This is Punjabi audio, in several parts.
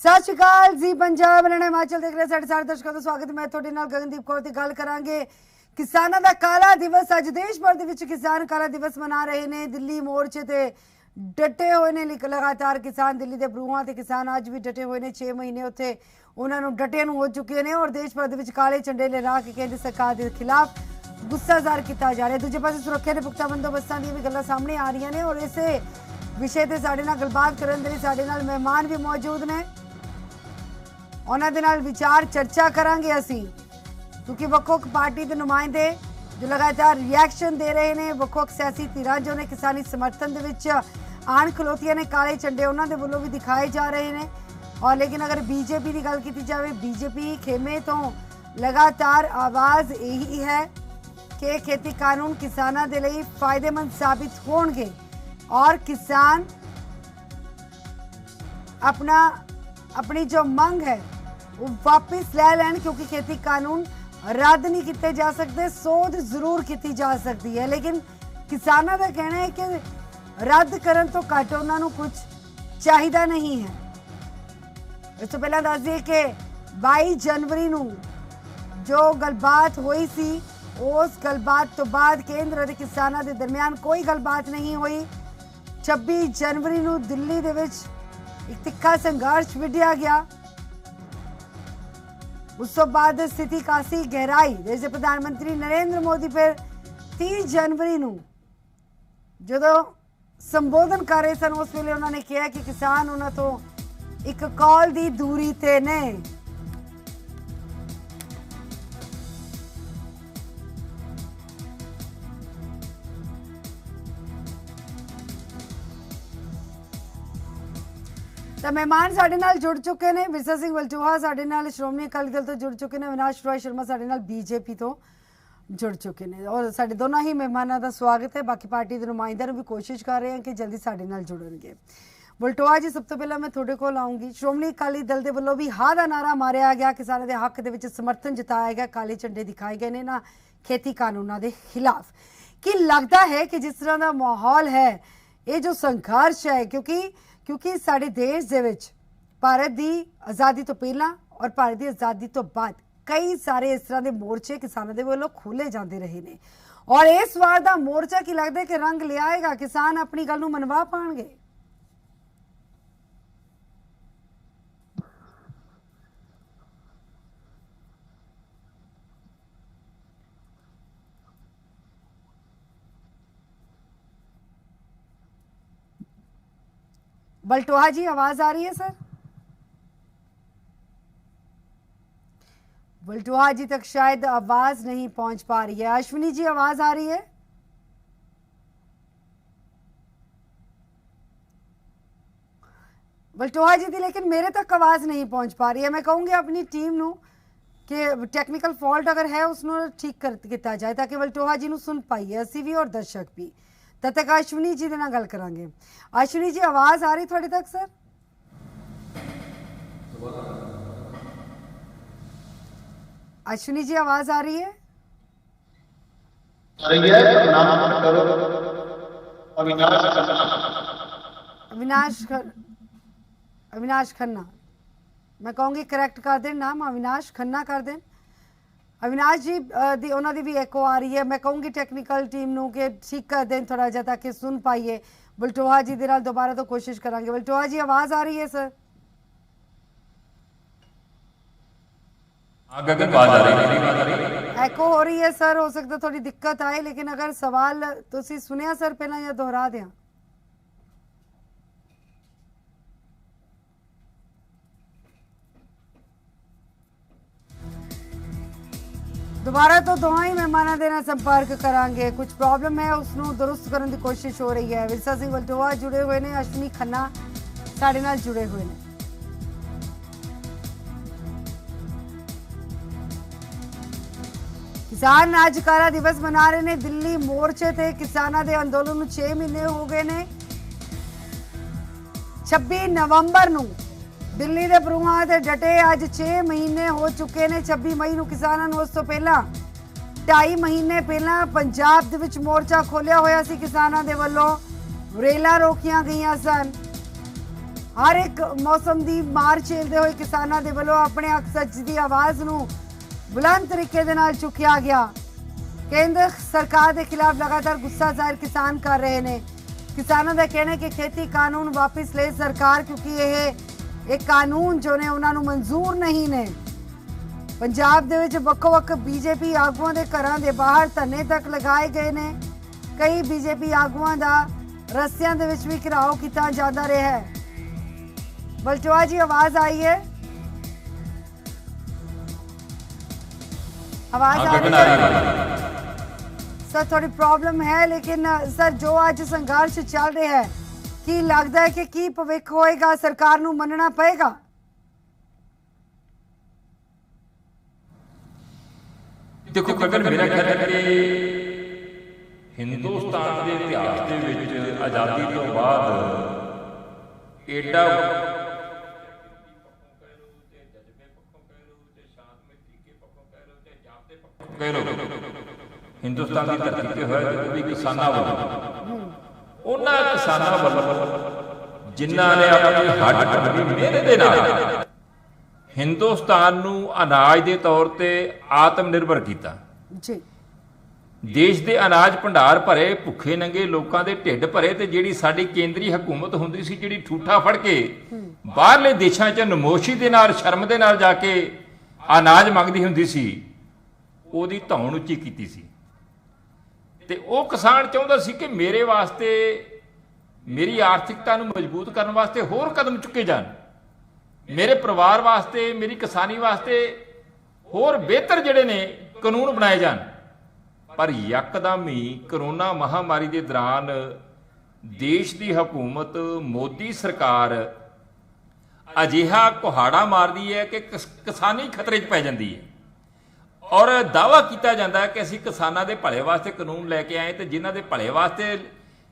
सत श्री अकाल जी पंजाब हरियाणा हिमाचल देख रहे साढ़े सारे दर्शकों का स्वागत है। मैं थोड़े नाल गगनदीप कौर दी गल करांगे। किसानां दा काला दिवस अज देश भर दे विच किसान काला दिवस मना रहे ने। दिल्ली मोर्चे ते डटे हुए ने। लगातार किसान दिल्ली के बरूहां ते किसान अज भी डटे हुए ने। 6 महीने उत्थे उन्हां नूं डटे नूं हो चुके ने और देश भर दे विच काले झंडे लहरा के केंद्र सरकार के खिलाफ गुस्सा ज़ाहिर किया जा रहा है। दूजे पासे सुरक्षा के पुख्ता बंदोबस्तां दी भी गल्लां सामने आ रही ने और इसे विषय ते साडे नाल गलबात करन दे लई साडे नाल मेहमान भी मौजूद ने। उन्हां दे नाल विचार चर्चा करांगे असीं, क्योंकि वक्-वक् पार्टी के नुमाइंदे जो लगातार रिएक्शन दे रहे हैं। वक्-वक् सियासी धिरां जो ने किसानी समर्थन दे विच आण खलोतियां ने। काले झंडे उन्हां दे वल्लों भी दिखाए जा रहे हैं। और लेकिन अगर बीजेपी की गल की जाए, बीजेपी खेमे तो लगातार आवाज़ यही है कि खेती कानून किसानां दे लई फायदेमंद साबित होणगे और किसान अपनी जो मंग है वो वापस ले लैन, क्योंकि खेती कानून रद्द नहीं किए जा सकते, सोध जरूर की जा सकती है। लेकिन किसानों का कहना है कि रद्द करन तो घट उन्होंने कुछ चाहिए नहीं है। इस तो पहला दस दिए कि 22 जनवरी नूं जो गलबात हुई सी, उस गलबात तो बाद केंद्र और किसानों के दरमियान कोई गलबात नहीं हुई। 26 जनवरी नूं दिल्ली दे विच एक तिखा संघर्ष विढ़िया गया। उस तो बाद स्थिति काफी गहराई। देश के प्रधानमंत्री नरेंद्र मोदी फिर 30 जनवरी नूं जदों संबोधन कर रहे सन, उस वेले उन्होंने कहा कि किसान उन्हां तो एक कॉल दी दूरी ते ने। तो मेहमान साडे नाल जुड़ चुके हैं। विरसा सिंह वलटोहा साडे नाल श्रोमणी अकाली दल तो जुड़ चुके हैं। अविनाश रॉय शर्मा साडे नाल बीजेपी तो जुड़ चुके हैं और साडे दोनों ही मेहमानों का स्वागत है। बाकी पार्टी के नुमाइंदे भी कोशिश कर रहे हैं कि जल्दी साडे नाल जुड़नगे। वलटोहा जी, सब तो पहला मैं थोड़े को आऊँगी। श्रोमणी अकाली दल के वलों भी हा का नारा मारिया गया, किसानों के हक के समर्थन जताया गया, काले झंडे दिखाए गए ना खेती कानूनों के खिलाफ। कि लगता है कि जिस तरह का माहौल है, ये जो संघर्ष है, क्योंकि साडे देश दे विच भारत की आज़ादी तो पहला और भारत की आज़ादी तो बाद कई सारे इस तरह के मोर्चे किसानों के वलों खोले जाते रहे ने और इस बार का मोर्चा की लगता है कि रंग ले आएगा, किसान अपनी गल नूं मनवा पाएंगे। वलटोहा जी, आवाज आ रही है सर? वलटोहा जी तक शायद आवाज नहीं पहुंच पा रही है। अश्विनी जी, आवाज आ रही है? वलटोहा जी थी, लेकिन मेरे तक आवाज नहीं पहुंच पा रही है। मैं कहूंगी अपनी टीम नू कि टेक्निकल फॉल्ट अगर है उसनों ठीक कर किया जाए ताकि वलटोहा जी नू सुन पाइए, असी भी और दर्शक भी। तब तक अश्विनी जी नाल गल करांगे। अश्विनी जी, आवाज आ रही थोड़ी तक सर? अश्विनी जी, आवाज आ रही है? अविनाश खन्ना, मैं कहूँगी करेक्ट कर दें नाम, अविनाश खन्ना कर दें। अविनाश जी दी उन्होंने भी एको आ रही है। मैं कहूँगी टेक्निकल टीम नू कि ठीक कर दें थोड़ा जा ताकि सुन पाइए। वलटोहा जी दे नाल दोबारा तो कोशिश करांगे। वलटोहा जी, आवाज आ रही है सर? एको हो रही है सर, हो सकता थोड़ी दिक्कत आए, लेकिन अगर सवाल तुसी सुनिया सर पहला या दोहरा दें? दोबारा तो दोनों ही मेहमानों के संपर्क करांगे। कुछ प्रॉब्लम है उसनों दुरुस्त करने की कोशिश हो रही है। विरसा सिंह वलटोहा जुड़े हुए ने, अश्विनी खन्ना साडे नाल जुड़े हुए ने। किसान आज काला दिवस मना रहे ने। दिल्ली मोर्चे ते किसानों के अंदोलन नूं 6 महीने हो गए ने। 26 नवंबर नूं दिल्ली के बरूहां ते डटे अज 6 महीने हो चुके ने। 26 मई नूं किसानां नूं उस तो पहला 2.5 महीने पहला पंजाब दे विच मोर्चा खोलिया होया सी किसानां दे वल्लों। रेलां रोकियां गईयां सन हर एक मौसम की मार झेलते हुए किसानों के वालों अपने हक सच की आवाज़ नूं बुलंद तरीके दे नाल चुकिया गया। केंद्र सरकार के खिलाफ लगातार गुस्सा जाहिर किसान कर रहे हैं। किसानों का कहना है कि खेती कानून वापस ले सरकार, क्योंकि यह एक कानून जो ने उन्होंने मंजूर नहीं ने। पंजाब दे विच वक्-वक् बीजेपी आगुआं दे घरां दे बाहर धरने तक लगाए गए ने। कई बीजेपी आगुआं दा रस्तियां दे विच भी घिराव किया जाता रहा है। बलटोआ जी, आवाज आई है? आवाज आ रही है? सर थोड़ी प्रॉब्लम है, लेकिन सर जो आज संघर्ष चल रहा है, की लगता है कि की भविख होएगा? सरकार नूं मनना पएगा? देखो गगन, मेरा ख्याल है कि हिंदुस्तान के इतिहास के विच आज़ादी तो बाद एडा हिंदुस्तान की धरती ते होया जो भी किसानां वालों उन्हां किसानां वालों जिन्हां ने अपनी हੱਡ भंनी मेहनत दे नाल हिंदुस्तान नूं अनाज के तौर पर आत्म निर्भर किया। जी, देश के अनाज भंडार भरे, भुखे नंगे लोगों के ढिड भरे, तो जिहड़ी साडी केंद्री हुकूमत हुंदी सी जिहड़ी ठूठा फड़ के बाहरले देशां च नमोशी दे नाल शर्म दे नाल जाके अनाज मंगदी हुंदी सी, ओहदी धौण उच्ची कीती सी। ते ओह किसान चाहुंदा सी कि मेरे वास्ते, मेरी आर्थिकता नूं मजबूत करन वास्ते होर कदम चुके जाण, मेरे परिवार वास्ते, मेरी किसानी वास्ते होर बेहतर जिहड़े ने कानून बनाए जाण। पर यकदम ही करोना महामारी के दौरान देश की हुकूमत, मोदी सरकार अजिहा कुहाड़ा मारदी है कि किसानी खतरे च पै जाती है और दावा किया जाता है कि असीं किसानां दे भले वास्ते कानून लैके आए, तो जिन्हां दे भले वास्ते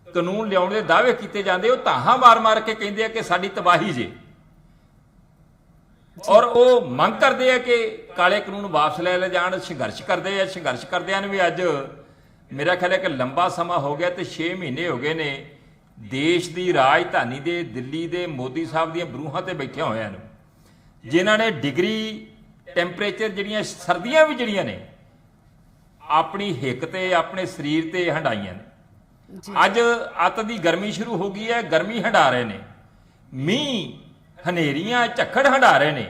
कानून लियाउण दे दावे किए जाते वो धाहां मार मार के कहिंदे आ कि साडी तबाही जे, और वो मंग करते हैं कि काले कानून वापस ले जान। संघर्ष करते हैं, संघर्ष करदे भी अज मेरा ख्याल है कि लंबा समा हो गया, तो 6 महीने हो गए ने देश की राजधानी दे दिल्ली दे मोदी साहब दी बरूहां ते बैठे हुए हैं, जिन्हां ने डिग्री टैंपरेचर जिहड़ियां सर्दियां भी जिहड़ियां ने अपनी हिक ते अपने शरीर ते हंडाइयां ने। अज अत दी गर्मी शुरू हो गई है, गर्मी हंडा रहे ने, मीह हनेरियां झक्खड़ हंडा रहे ने।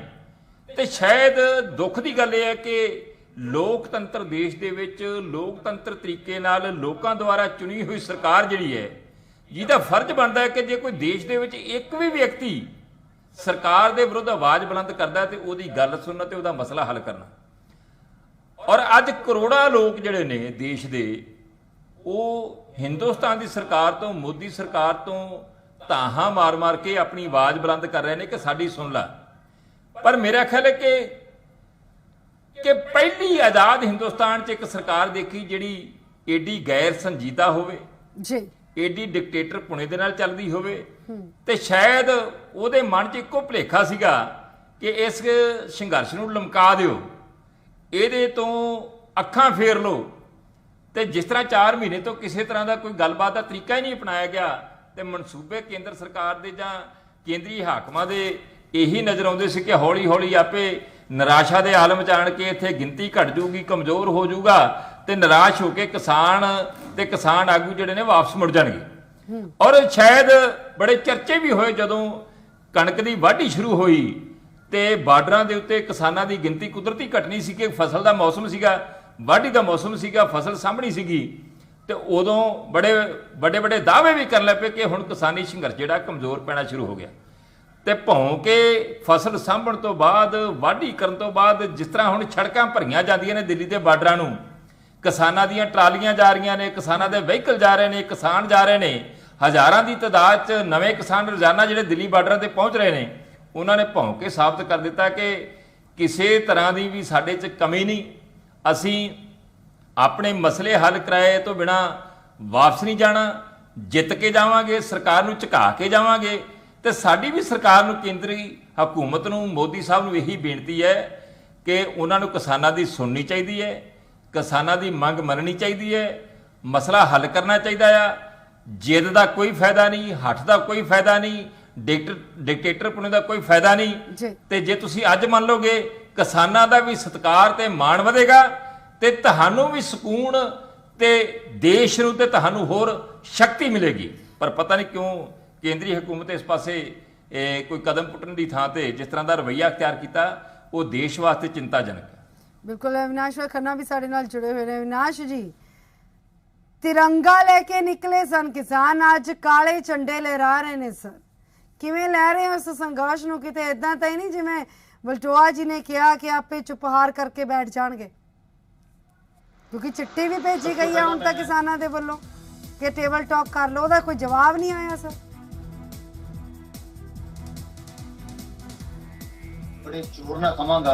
ते शायद दुख की गल यह है कि लोकतंत्र देश दे विच लोकतंत्र तरीके नाल लोकां द्वारा चुनी हुई सरकार जिहड़ी है, जिहदा फर्ज बनता है कि जे कोई देश दे विच एक भी व्यक्ति सरकार दे विरुद्ध आवाज़ बुलंद करता है तो उहदी गल सुनना ते उहदा मसला हल करना। और अज करोड़ां लोग जिहड़े ने देश दे, वो हिंदुस्तान की सरकार तो, मोदी सरकार तो धाहां मार मार के अपनी आवाज़ बुलंद कर रहे हैं कि साडी सुन ला। पर मेरा ख्याल है कि पहली आज़ाद हिंदुस्तान च एक सरकार देखी जिहड़ी एडी गैर संजीदा होवे, एडी डिकटेटर पुणे दे नाल चलदी होवे, ते शायद उहदे मन च इक्को भुलेखा सीगा कि इस संघर्ष नूं लमका दिओ, इहदे तो अखां फेर लो। ते जिस तरह 4 महीने तो किसी तरह का कोई गलबात का तरीका ही नहीं अपनाया गया, तो मनसूबे केंद्र सरकार के जां केंद्रीय हाकमां दे यही नज़र आउंदे सी कि हौली हौली आपे निराशा के आलम च आण के इत्थे गिनती घट जूगी, कमज़ोर हो जूगा, तो निराश होकर किसान ते किसान आगू जिहड़े ने वापस मुड़ जाणगे। और शायद बड़े चर्चे भी होए जदों कणक की वाढी शुरू हुई तो बार्डरां दे उत्ते किसानां दी गिनती कुदरती घटनी सी कि फसल का मौसम सीगा, वाढी का मौसम सीगा, फसल सामणी सीगी, तो उदों बड़े बड़े बड़े दावे भी कर लग पे कि हुण किसानी संघर्ष जिहड़ा कमज़ोर पैना शुरू हो गया। तो भौं के फसल साਂਭਣ तो बाद, वाढी करन तो बाद, जिस तरह हुण सड़कां भरीआं जांदियां ने दिल्ली के बार्डरां नूं, किसानां दीयां ट्रालियां जा रहीआं ने, किसानां दे व्हीकल जा रहे हैं, किसान जा रहे हैं, हज़ारां की तादाद च नवे किसान रोजाना जिहड़े दिल्ली बार्डर ते पहुँच रहे हैं, उन्होंने भौं के साबित कर दिता कि किसी तरह की भी साडे च कमी नहीं, असीं अपने मसले हल कराए तो बिना वापस नहीं जाना, जित के जावांगे, सरकार नूं झुका के जावांगे। तो साडी भी सरकार नूं, केंद्री हुकूमत नूं, मोदी साहब नूं यही बेनती है कि उन्होंने किसानां दी सुननी चाहिए है, किसानां दी मंग मननी चाहिए है, मसला हल करना चाहिए है। जिद का कोई फायदा नहीं, हठ का कोई फायदा नहीं, ਡਿਕਟੇਟਰਪੁਣੇ ਦਾ ਕੋਈ ਫਾਇਦਾ ਨਹੀਂ ਜੀ। ਤੇ ਜੇ ਤੁਸੀਂ ਅੱਜ ਮੰਨ ਲਓਗੇ ਕਿਸਾਨਾਂ ਦਾ ਵੀ ਸਤਿਕਾਰ ਤੇ ਮਾਣ ਵਧੇਗਾ ਤੇ ਤੁਹਾਨੂੰ ਵੀ ਸਕੂਨ ਤੇ ਦੇਸ਼ ਨੂੰ ਤੇ ਤੁਹਾਨੂੰ ਹੋਰ ਸ਼ਕਤੀ ਮਿਲੇਗੀ। ਪਰ ਪਤਾ ਨਹੀਂ ਕਿਉਂ ਕੇਂਦਰੀ ਹਕੂਮਤ ਇਸ ਪਾਸੇ ਕੋਈ ਕਦਮ ਪੁੱਟਣ ਦੀ ਥਾਂ ਤੇ ਜਿਸ ਤਰ੍ਹਾਂ ਦਾ ਰਵੱਈਆ ਅਖਤਿਆਰ ਕੀਤਾ ਉਹ ਦੇਸ਼ ਵਾਸਤੇ ਚਿੰਤਾਜਨਕ ਹੈ। ਬਿਲਕੁਲ ਅਵਿਨਾਸ਼ ਖੰਨਾ ਵੀ ਸਾਡੇ ਨਾਲ ਜੁੜੇ ਹੋਏ ਨੇ। ਅਵਿਨਾਸ਼ ਜੀ, ਤਿਰੰਗਾ ਲੈ ਕੇ ਨਿਕਲੇ ਸਨ ਕਿਸਾਨ, ਅੱਜ ਕਾਲੇ ਝੰਡੇ ਲਹਿਰਾ ਰਹੇ ਨੇ ਸਰ, ਕਿਵੇਂ ਲੈ ਰਹੇ ਹੋ ਇਸ ਸੰਘਰਸ਼ ਨੂੰ? ਕਿਤੇ ਇਦਾਂ ਤਾਂ ਹੀ ਨਹੀਂ ਜਿਵੇਂ ਵਲਟੋਆ ਜੀ ਨੇ ਕਿਹਾ ਕਿ ਆਪੇ ਚੁਪਹਾਰ ਕਰਕੇ ਬੈਠ ਜਾਣਗੇ, ਕਿਉਂਕਿ ਚਿੱਠੀ ਵੀ ਭੇਜੀ ਗਈ ਹੈ ਹੁਣ ਤੱਕ ਕਿਸਾਨਾਂ ਦੇ ਵੱਲੋਂ ਕਿ ਟੇਬਲ ਟਾਕ ਕਰ ਲਓ, ਉਹਦਾ ਕੋਈ ਜਵਾਬ ਨਹੀਂ ਆਇਆ ਸਰ। बड़े जोर ना कहांगा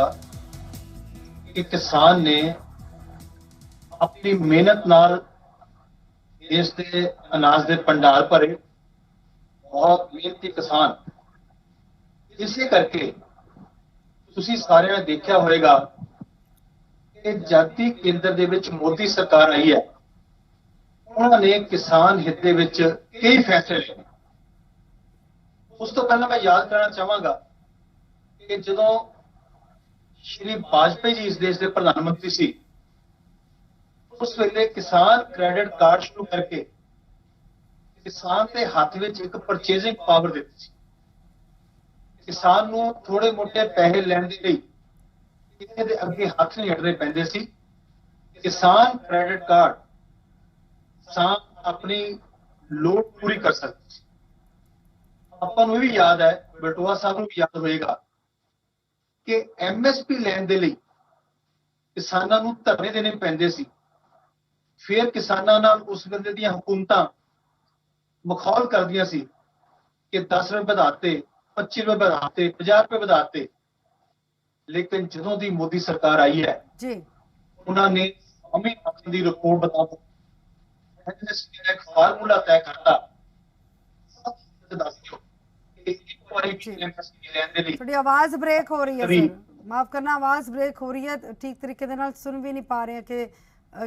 कि किसान ने अपनी मेहनत नाल देश के अनाज के भंडार भरे, बहुत मेहनती किसान। इसे करके तुसी सारे ने देखा होएगा कि जाति केंद्र दे विच मोदी सरकार आई है, उन्होंने किसान हित दे विच कई फैसले लिए। उस तो पहला मैं याद करना चाहांगा कि जदों श्री वाजपेयी जी इस देश के प्रधानमंत्री सी, उस वेले किसान क्रेडिट कार्ड शुरू करके किसान के हाथ में एक परचेजिंग पावर दी सी। किसान नूं थोड़े मोटे पैसे लैण दे लई किसी दे अगे हाथ नहीं अड्डने पैंदे सी। किसान क्रेडिट कार्ड किसान अपनी लोड़ पूरी कर सकते सी। आपां नूं भी याद है, बलटोआ साहब नूं भी याद होएगा कि MSP लैण दे लई किसानां नूं धरने देने पैंदे सी। फिर किसानां नाल उस वेले दीयां हुकूमतां मखौल करदियां सी कि 10 रुपए बढ़ाते, 25 रुपए बढ़ाते, 50 रुपए बढ़ाते। लेकिन जदों दी मोदी सरकार आई है जी, उन्होंने स्वामी नाथन दी रिपोर्ट बता दी, MSP का एक फार्मूला तय करता। थोड़ी आवाज ब्रेक हो रही है सर, माफ करना, आवाज ब्रेक हो रही है, ठीक तरीके दे नाल सुन भी नहीं पा रहे कि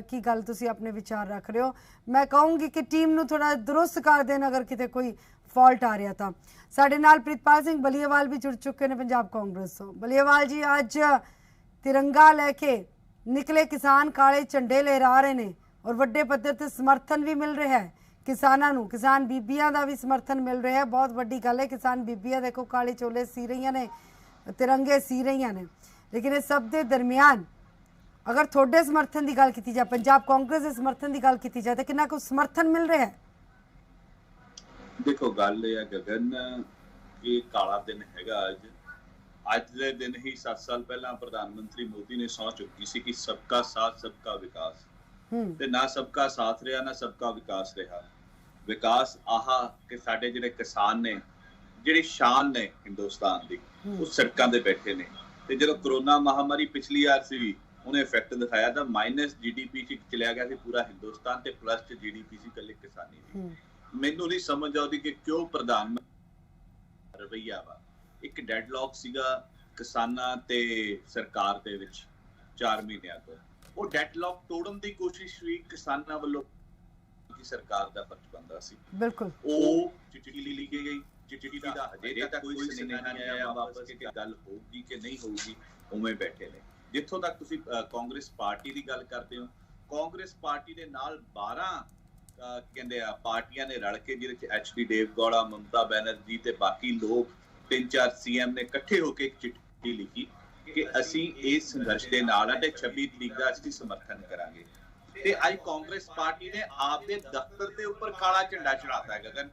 की गल तुसी अपने विचार रख रहे हो। मैं कहूँगी कि टीम नूं थोड़ा दुरुस्त कर देना अगर किते कोई फॉल्ट आ रहा था। साडे नाल प्रीतपाल सिंह बलीएवाल भी जुड़ चुके हैं पंजाब कांग्रेस तो। बलीएवाल जी, अज तिरंगा लैके निकले किसान काले झंडे लहरा रहे हैं और वड्डे पद्धर ते समर्थन भी मिल रहा है किसानां नूं, किसान बीबियां दा भी समर्थन मिल रहा है। बहुत वड्डी गल है, किसान बीबियां देखो काले चोले सी रही ने, तिरंगे सी रही ने। लेकिन इस सब के दरमियान अगर थोड़े समर्थन की गल की जाए, पंजाब कांग्रेस के समर्थन की गल की जाए तो कितना कुछ समर्थन मिल रहा है? देखो गल है गगन, ये काला दिन हैगा अज दे दिन ही 7 साल पहला प्रधानमंत्री मोदी ने सौं चुकी सी कि सबका साथ सबका विकास, ते ना सबका साथ रहा ना सबका विकास रहा। विकास आहा कि साडे जिहड़े किसान ने, जिहड़ी शान ने हिंदुस्तान दी, वो सड़कां दे बैठे ने। ते जदों कोरोना महामारी पिछली वार सी उन्हें इफेक्ट दिखाया था, माइनस GDP च चलिया गया सी पूरा हिंदुस्तान ते प्लस च GDP सी कल्ले किसानी दी। मैनू नहीं समझ आउंदी कि क्यों प्रधानमंत्री रवैया वा। एक डेडलॉक सीगा किसानां ते सरकार दे विच 4 महीनਿਆਂ ਤੋਂ, ਉਹ डेडलॉक ਤੋੜਨ ਦੀ ਕੋਸ਼ਿਸ਼ ਵੀ ਕਿਸਾਨਾਂ ਵੱਲੋਂ की सरकार ਦਾ ਫਰਜ਼ ਬਣਦਾ ਸੀ। ਬਿਲਕੁਲ ਉਹ ਚਿੱਠੀ ਲਿਖੀ ਗਈ, ਚਿੱਠੀ ਦਾ ਹਜੇ ਤੱਕ ਕੋਈ ਸੁਨੇਹਾ ਨਹੀਂ ਆਇਆ ਵਾਪਸ ਕਿ ਗੱਲ ਹੋਊਗੀ ਕਿ ਨਹੀਂ ਹੋਊਗੀ, ਉਵੇਂ ਬੈਠੇ ਨੇ। ਜਿੱਥੋਂ ਤੱਕ ਤੁਸੀਂ ਕਾਂਗਰਸ ਪਾਰਟੀ ਦੀ ਗੱਲ ਕਰਦੇ ਹੋ, ਕਾਂਗਰਸ ਪਾਰਟੀ ਦੇ ਨਾਲ 12 ਕਹਿੰਦੇ ਆ ਪਾਰਟੀਆਂ ਨੇ ਰਲ ਕੇ, ਜਿਹਦੇ ਚ HD ਦੇਵਗੌੜਾ, ਮਮਤਾ ਬੈਨਰਜੀ ਤੇ ਬਾਕੀ ਲੋਕ 3-4 CM ਨੇ ਇਕੱਠੇ ਹੋ ਕੇ ਇੱਕ ਚਿੱਠੀ ਲਿਖੀ ਕਿ ਅਸੀਂ ਇਸ ਸੰਘਰਸ਼ ਦੇ ਨਾਲ ਆ ਤੇ 26 ਤਰੀਕ ਦਾ ਅਸੀਂ ਸਮਰਥਨ ਕਰਾਂਗੇ। ਤੇ ਅੱਜ ਕਾਂਗਰਸ ਪਾਰਟੀ ਨੇ ਆਪਦੇ ਦਫ਼ਤਰ ਦੇ ਉੱਪਰ ਕਾਲਾ ਝੰਡਾ ਚੜਾਤਾ ਹੈ। ਗਗਨ,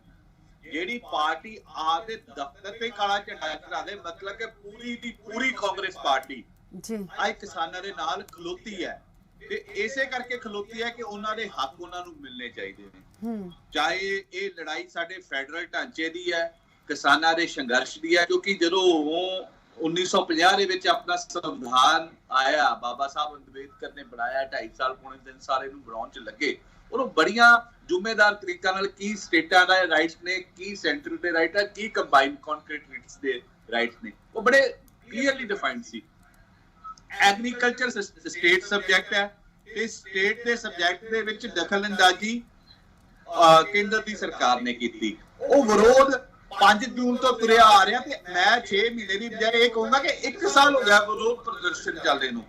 ਜਿਹੜੀ ਪਾਰਟੀ ਆਪਦੇ ਦਫ਼ਤਰ ਤੇ ਕਾਲਾ ਝੰਡਾ ਚੜਾ ਦੇ, ਮਤਲਬ ਕਿ ਪੂਰੀ ਦੀ ਪੂਰੀ ਕਾਂਗਰਸ ਪਾਰਟੀ ਅੱਜ ਕਿਸਾਨਾਂ ਦੇ ਨਾਲ ਖਲੋਤੀ ਹੈ। ਤੇ ਇਸੇ ਕਰਕੇ ਖਲੋਤੀ ਹੈ ਕਿ ਉਹਨਾਂ ਦੇ ਹੱਕ ਉਹਨਾਂ ਨੂੰ ਮਿਲਣੇ ਚਾਹੀਦੇ ਨੇ। ਚਾਹੇ ਇਹ ਲੜਾਈ ਸਾਡੇ ਫੈਡਰਲ ਢਾਂਚੇ ਦੀ ਹੈ, ਕਿਸਾਨਾਂ ਦੇ ਸੰਘਰਸ਼ ਦੀ ਹੈ, ਕਿਉਂਕਿ ਜਦੋਂ 1950 ਦੇ ਵਿੱਚ ਆਪਣਾ ਸੰਵਿਧਾਨ ਆਇਆ, ਬਾਬਾ ਸਾਹਿਬ ਅੰਬੇਦਕਰ ਨੇ ਬਣਾਇਆ, 2.5 ਸਾਲ ਪੌਣੇ 3 ਸਾਲ ਇਹਨੂੰ ਬਣਾਉਣ ਚ ਲੱਗੇ। ਉਹਨੂੰ ਬੜੀਆਂ ਜ਼ਿੰਮੇਦਾਰ ਤਰੀਕਾਂ ਨਾਲ ਕੀ ਸਟੇਟਾਂ ਦਾ ਰਾਈਟਸ ਨੇ, ਕੀ ਸੈਂਟਰ ਦੇ ਰਾਈਟ ਹੈ, ਕੀ ਕੰਬਾਈਨਡ ਕੰਕਰੀਟ ਰਿਟਸ ਦੇ ਰਾਈਟਸ ਨੇ, ਉਹ ਬੜੇ ਕਲੀਅਰਲੀ ਡਿਫਾਈਨਡ ਸੀ। ਐਗਰੀਕਲਚਰ ਸਟੇਟ ਸਬਜੈਕਟ ਹੈ ਤੇ ਸਟੇਟ ਦੇ ਸਬਜੈਕਟ ਦੇ ਵਿੱਚ ਦਖਲ ਅੰਦਾਜ਼ੀ ਕੇਂਦਰ ਦੀ ਸਰਕਾਰ ਨੇ ਕੀਤੀ। ਉਹ ਵਿਰੋਧ 5 ਜੂਨ ਤੋਂ ਤੁਰਿਆ ਆ ਰਿਹਾ ਤੇ ਮੈਂ 6 ਮਹੀਨੇ ਦੀ ਬਜਾਏ ਇਹ ਕਹੂੰਗਾ ਕਿ 1 ਸਾਲ ਹੋ ਗਿਆ ਵਿਰੋਧ ਪ੍ਰਦਰਸ਼ਨ ਚੱਲਦੇ ਨੂੰ।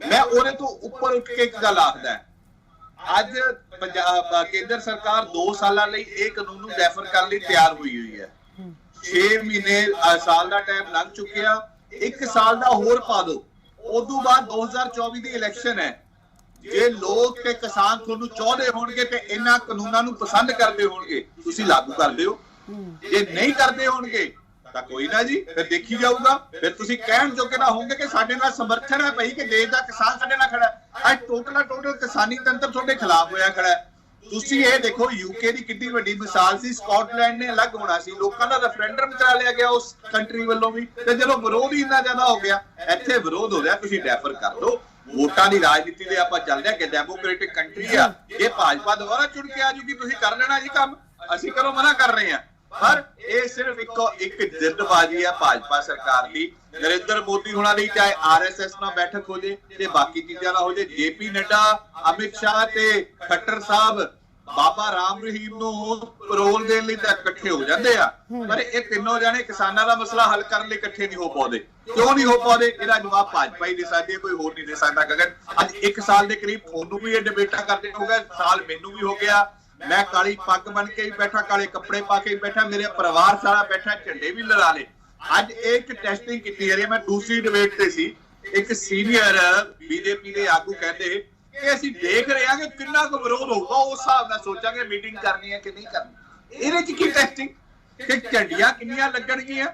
ਮੈਂ ਉਹਦੇ ਤੋਂ ਉੱਪਰ ਉੱਠ ਕੇ ਇੱਕ ਗੱਲ ਆਖਦਾ, ਅੱਜ ਪੰਜਾਬ ਕੇਂਦਰ ਸਰਕਾਰ 2 ਸਾਲਾਂ ਲਈ ਇਹ ਕਾਨੂੰਨ ਨੂੰ ਰੈਫਰ ਕਰਨ ਲਈ ਤਿਆਰ ਹੋਈ ਹੈ। 6 ਮਹੀਨੇ ਸਾਲ ਦਾ ਟਾਈਮ ਲੰਘ ਚੁੱਕਿਆ, 1 ਸਾਲ ਦਾ ਹੋਰ ਪਾ ਦਿਓ। ਉਦੋਂ ਬਾਅਦ 2024 ਦੀ ਇਲੈਕਸ਼ਨ ਹੈ। ਜੇ ਲੋਕ ਤੇ ਕਿਸਾਨ ਤੁਹਾਨੂੰ ਚਾਹੁੰਦੇ ਹੋਣਗੇ ਤੇ ਇਹਨਾਂ ਕਾਨੂੰਨਾਂ ਨੂੰ ਪਸੰਦ ਕਰਦੇ ਹੋਣਗੇ, ਤੁਸੀਂ ਲਾਗੂ ਕਰ ਦਿਓ। ਜੇ ਨਹੀਂ ਕਰਦੇ ਹੋਣਗੇ ਤਾਂ ਕੋਈ ਨਾ ਜੀ, ਫਿਰ ਦੇਖੀ ਜਾਊਗਾ। ਫਿਰ ਤੁਸੀਂ ਕਹਿਣ ਜੋਗੇ ਨਾ ਹੋਣਗੇ ਕਿ ਸਾਡੇ ਨਾਲ ਸਮਰਥਨ ਹੈ ਭਾਈ, ਕਿ ਦੇਸ਼ ਦਾ ਕਿਸਾਨ ਸਾਡੇ ਨਾਲ ਖੜਾ ਹੈ। ਅੱਜ ਟੋਟਲ ਕਿਸਾਨੀ ਤੰਤਰ ਤੁਹਾਡੇ ਖਿਲਾਫ ਹੋਇਆ ਖੜਾ ਹੈ। ਤੁਸੀਂ ਇਹ ਦੇਖੋ, ਯੂਕੇ ਦੀ ਕਿੰਨੀ ਵੱਡੀ ਮਿਸਾਲ ਸੀ। ਸਕਾਟਲੈਂਡ ਨੇ ਅਲੱਗ ਹੋਣਾ ਸੀ, ਲੋਕਾਂ ਦਾ ਰੈਫਰੈਂਡਮ ਕਰਾ ਲਿਆ ਗਿਆ ਉਸ ਕੰਟਰੀ ਵੱਲੋਂ ਵੀ, ਤੇ ਜਦੋਂ ਵਿਰੋਧ ਹੀ ਇੰਨਾ ਜ਼ਿਆਦਾ ਹੋ ਗਿਆ, ਇੱਥੇ ਵਿਰੋਧ ਹੋ ਰਿਹਾ, ਤੁਸੀਂ ਰੈਫਰ ਕਰ ਦਿਓ। ਵੋਟਾਂ ਦੀ ਰਾਜਨੀਤੀ ਦੇ ਆਪਾਂ ਚੱਲਦੇ ਆ ਕਿ ਡੈਮੋਕ੍ਰੈਟਿਕ ਕੰਟਰੀ ਆ, ਇਹ ਭਾਜਪਾ ਦੁਆਰਾ ਚੁਣ ਕੇ ਆ ਜੂਗੀ, ਤੁਸੀਂ ਕਰ ਲੈਣਾ ਜੀ ਕੰਮ, ਅਸੀਂ ਕਰੋ ਮਨਾ ਕਰ ਰਹੇ ਹਾਂ। ਪਰ ਇਹ ਸਿਰਫ ਇੱਕ ਜਿੱਦਬਾਜ਼ੀ ਹੈ ਭਾਜਪਾ ਸਰਕਾਰ ਦੀ। ਨਰਿੰਦਰ ਮੋਦੀ ਹੋਣਾ ਲਈ ਚਾਹੇ ਆਰਐਸਐਸ ਨਾਲ ਬੈਠਕ ਹੋ ਜੇ ਤੇ ਬਾਕੀ ਚੀਜ਼ਾਂ ਨਾਲ ਹੋ ਜੇ, ਜੇਪੀ ਨੱਡਾ, ਅਮਿਤ ਸ਼ਾਹ ਤੇ ਖੱਟਰ ਸਾਹਿਬ ਬਾਬਾ ਰਾਮ ਰਹੀਮ ਨੂੰ ਪਰੋਲ ਦੇਣ ਲਈ ਤਾਂ ਇਕੱਠੇ ਹੋ ਜਾਂਦੇ ਆ, ਪਰ ਇਹ ਤਿੰਨੋਂ ਜਾਣੇ ਕਿਸਾਨਾਂ ਦਾ ਮਸਲਾ ਹੱਲ ਕਰਨ ਲਈ ਇਕੱਠੇ ਨਹੀਂ ਹੋ ਪਾਉਂਦੇ। ਕਿਉਂ ਨਹੀਂ ਹੋ ਪਾਉਂਦੇ? ਇਹਦਾ ਜਵਾਬ ਭਾਜਪਾ ਹੀ ਦੇ ਸਕਦੀ ਹੈ, ਕੋਈ ਹੋਰ ਨਹੀਂ ਦੇ ਸਕਦਾ। ਗਗਨ, ਅੱਜ 1 ਸਾਲ ਦੇ ਕਰੀਬ ਤੁਹਾਨੂੰ ਵੀ ਇਹ ਡਿਬੇਟਾਂ ਕਰਦੇ ਹੋ ਗਏ, ਸਾਲ ਮੈਨੂੰ ਵੀ ਹੋ ਗਿਆ। ਮੈਂ ਕਾਲੀ ਪੱਗ ਬਣ ਕੇ ਹੀ ਬੈਠਾ, ਕਾਲੇ ਕੱਪੜੇ ਪਾ ਕੇ ਹੀ ਬੈਠਾ, ਮੇਰੇ ਪਰਿਵਾਰ ਸਾਰਾ ਬੈਠਾ, ਝੰਡੇ ਵੀ ਲੜਾ ਲਏ। ਅੱਜ ਇੱਕ ਟੈਸਟਿੰਗ ਕੀਤੀ ਜਾ ਰਹੀ ਹੈ। ਮੈਂ ਦੂਸਰੀ ਡਿਬੇਟ ਤੇ ਸੀ, ਇੱਕ ਸੀਨੀਅਰ ਬੀਜੇਪੀ ਦੇ ਆਗੂ ਕਹਿੰਦੇ ਕਿ ਅਸੀਂ ਦੇਖ ਰਹੇ ਹਾਂ ਕਿ ਕਿੰਨਾ ਕੁ ਵਿਰੋਧ ਹੋਊਗਾ, ਉਸ ਹਿਸਾਬ ਨਾਲ ਸੋਚਾਂਗੇ ਮੀਟਿੰਗ ਕਰਨੀ ਹੈ ਕਿ ਨਹੀਂ ਕਰਨੀ। ਇਹਦੇ ਚ ਕੀ ਟੈਸਟਿੰਗ, ਕਿ ਝੰਡੀਆਂ ਕਿੰਨੀਆਂ ਲੱਗਣਗੀਆਂ,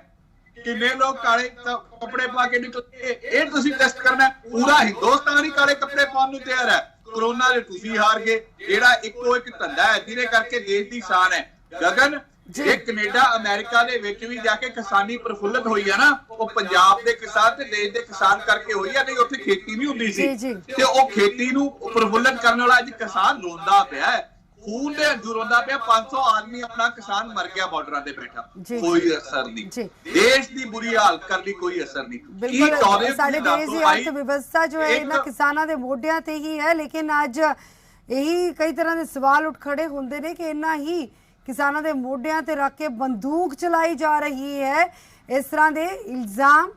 ਕਿੰਨੇ ਲੋਕ ਕਾਲੇ ਕੱਪੜੇ ਪਾ ਕੇ ਨਿਕਲਣਗੇ, ਇਹ ਤੁਸੀਂ ਟੈਸਟ ਕਰਨਾ। ਪੂਰਾ ਹਿੰਦੁਸਤਾਨ ਹੀ ਕਾਲੇ ਕੱਪੜੇ ਪਾਉਣ ਨੂੰ ਤਿਆਰ ਹੈ। ਕੋਰੋਨਾ ਦੇ ਤੁਸੀਂ ਹਾਰ ਗਏ, ਜਿਹੜਾ ਇੱਕੋ ਇੱਕ ਧੰਦਾ ਹੈ ਜਿਹਦੇ ਕਰਕੇ ਦੇਸ਼ ਦੀ ਸ਼ਾਨ ਹੈ। ਗਗਨ, ਜੇ ਕੈਨੇਡਾ ਅਮਰੀਕਾ ਦੇ ਵਿੱਚ ਵੀ ਜਾ ਕੇ ਕਿਸਾਨੀ ਪ੍ਰਫੁੱਲਤ ਹੋਈ ਆ ਨਾ, ਉਹ ਪੰਜਾਬ ਦੇ ਕਿਸਾਨ ਤੇ ਦੇਸ਼ ਦੇ ਕਿਸਾਨ ਕਰਕੇ ਹੋਈ ਆ, ਨਹੀਂ ਉੱਥੇ ਖੇਤੀ ਨਹੀਂ ਹੁੰਦੀ ਸੀ। ਤੇ ਉਹ ਖੇਤੀ ਨੂੰ ਪ੍ਰਫੁੱਲਤ ਕਰਨ ਵਾਲਾ ਅੱਜ ਕਿਸਾਨ ਰੋਂਦਾ ਪਿਆ ਹੈ, ਖੂਨ ਦੇ ਅੰਜੂ ਰੋਂਦਾ ਪਿਆ। 500 ਆਦਮੀ ਆਪਣਾ ਕਿਸਾਨ ਮਰ ਗਿਆ ਬਾਰਡਰਾਂ ਤੇ ਬੈਠਾ, ਕੋਈ ਅਸਰ ਨਹੀਂ। ਦੇਸ਼ ਦੀ ਬੁਰੀ ਹਾਲਤ ਕਰਨ ਲਈ ਕੋਈ ਅਸਰ ਨਹੀਂ। ਬਿਲਕੁਲ, ਸਾਡੇ ਦੇਸ਼ ਦੀ ਅਰਥ ਵਿਵਸਥਾ ਜੋ ਹੈ ਇਹਨਾਂ ਕਿਸਾਨਾਂ ਦੇ ਮੋਢਿਆਂ ਤੇ ਹੀ ਹੈ, ਲੇਕਿਨ ਅੱਜ ਇਹੀ ਕਈ ਤਰ੍ਹਾਂ ਦੇ ਸਵਾਲ ਉੱਠ ਖੜੇ ਹੁੰਦੇ ਨੇ ਕਿ ਇੰਨਾ ਹੀ ਕਿਸਾਨਾਂ ਦੇ ਮੋਢਿਆਂ ਤੇ ਰੱਖ ਕੇ ਬੰਦੂਕ ਚਲਾਈ ਜਾ ਰਹੀ ਹੈ। ਇਸ ਤਰ੍ਹਾਂ ਦੇ ਇਲਜ਼ਾਮ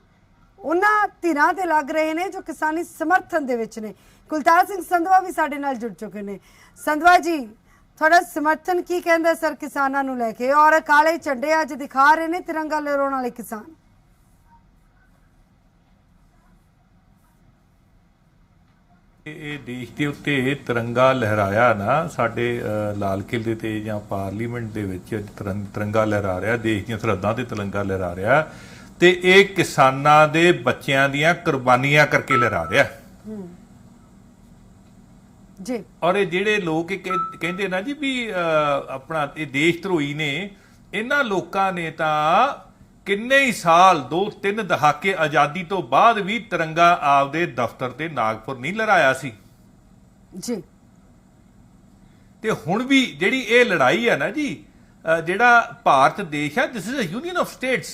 ਉਹਨਾਂ ਧਿਰਾਂ ਤੇ ਲੱਗ ਰਹੇ ਨੇ ਜੋ ਕਿਸਾਨੀ ਸਮਰਥਨ ਦੇ ਵਿੱਚ ਨੇ। ਕੁਲਤਾਰ ਸਿੰਘ ਸੰਧਵਾ ਵੀ ਸਾਡੇ ਨਾਲ ਜੁੜ ਚੁੱਕੇ ਨੇ। ਸੰਧਵਾ ਜੀ, ਤੁਹਾਡਾ ਸਮਰਥਨ ਕੀ ਕਹਿੰਦਾ ਸਰ ਕਿਸਾਨਾਂ ਨੂੰ ਲੈ ਕੇ, ਔਰ ਕਾਲੇ ਝੰਡੇ ਅੱਜ ਦਿਖਾ ਰਹੇ ਨੇ ਤਿਰੰਗਾ ਲਹਿਰਾਉਣ ਵਾਲੇ ਕਿਸਾਨ? ਇਹ ਦੇਸ਼ ਦੇ ਉੱਤੇ ਤਿਰੰਗਾ ਲਹਿਰਾਇਆ ਨਾ, ਸਾਡੇ ਲਾਲ ਕਿਲੇ ਤੇ ਜਾਂ ਪਾਰਲੀਮੈਂਟ ਦੇ ਵਿੱਚ ਤਿਰੰਗਾ ਲਹਿਰਾ ਰਿਹਾ, ਦੇਸ਼ ਦੀਆਂ ਸਰਹੱਦਾਂ ਤੇ ਤਿਰੰਗਾ ਲਹਿਰਾ ਰਿਹਾ, ਤੇ ਇਹ ਕਿਸਾਨਾਂ ਦੇ ਬੱਚਿਆਂ ਦੀਆਂ ਕੁਰਬਾਨੀਆਂ ਕਰਕੇ ਲਹਿਰਾ ਰਿਹਾ ਜੀ। ਔਰ ਇਹ ਜਿਹੜੇ ਲੋਕ ਕਹਿੰਦੇ ਨਾ ਜੀ ਵੀ ਆਪਣਾ ਇਹ ਦੇਸ਼ ਧਰੋਹੀ ਨੇ, ਇਹਨਾਂ ਲੋਕਾਂ ਨੇ ਤਾਂ ਕਿੰਨੇ ਹੀ ਸਾਲ 2-3 ਦਹਾਕੇ ਆਜ਼ਾਦੀ ਤੋਂ ਬਾਅਦ ਵੀ ਤਿਰੰਗਾ ਆਪਦੇ ਦਫ਼ਤਰ ਤੇ ਨਾਗਪੁਰ ਨਹੀਂ ਲਹਿਰਾਇਆ ਸੀ ਜੀ। ਤੇ ਹੁਣ ਵੀ ਜਿਹੜੀ ਇਹ ਲੜਾਈ ਹੈ ਨਾ ਜੀ, ਜਿਹੜਾ ਭਾਰਤ ਦੇਸ਼ ਹੈ, this is a union of states,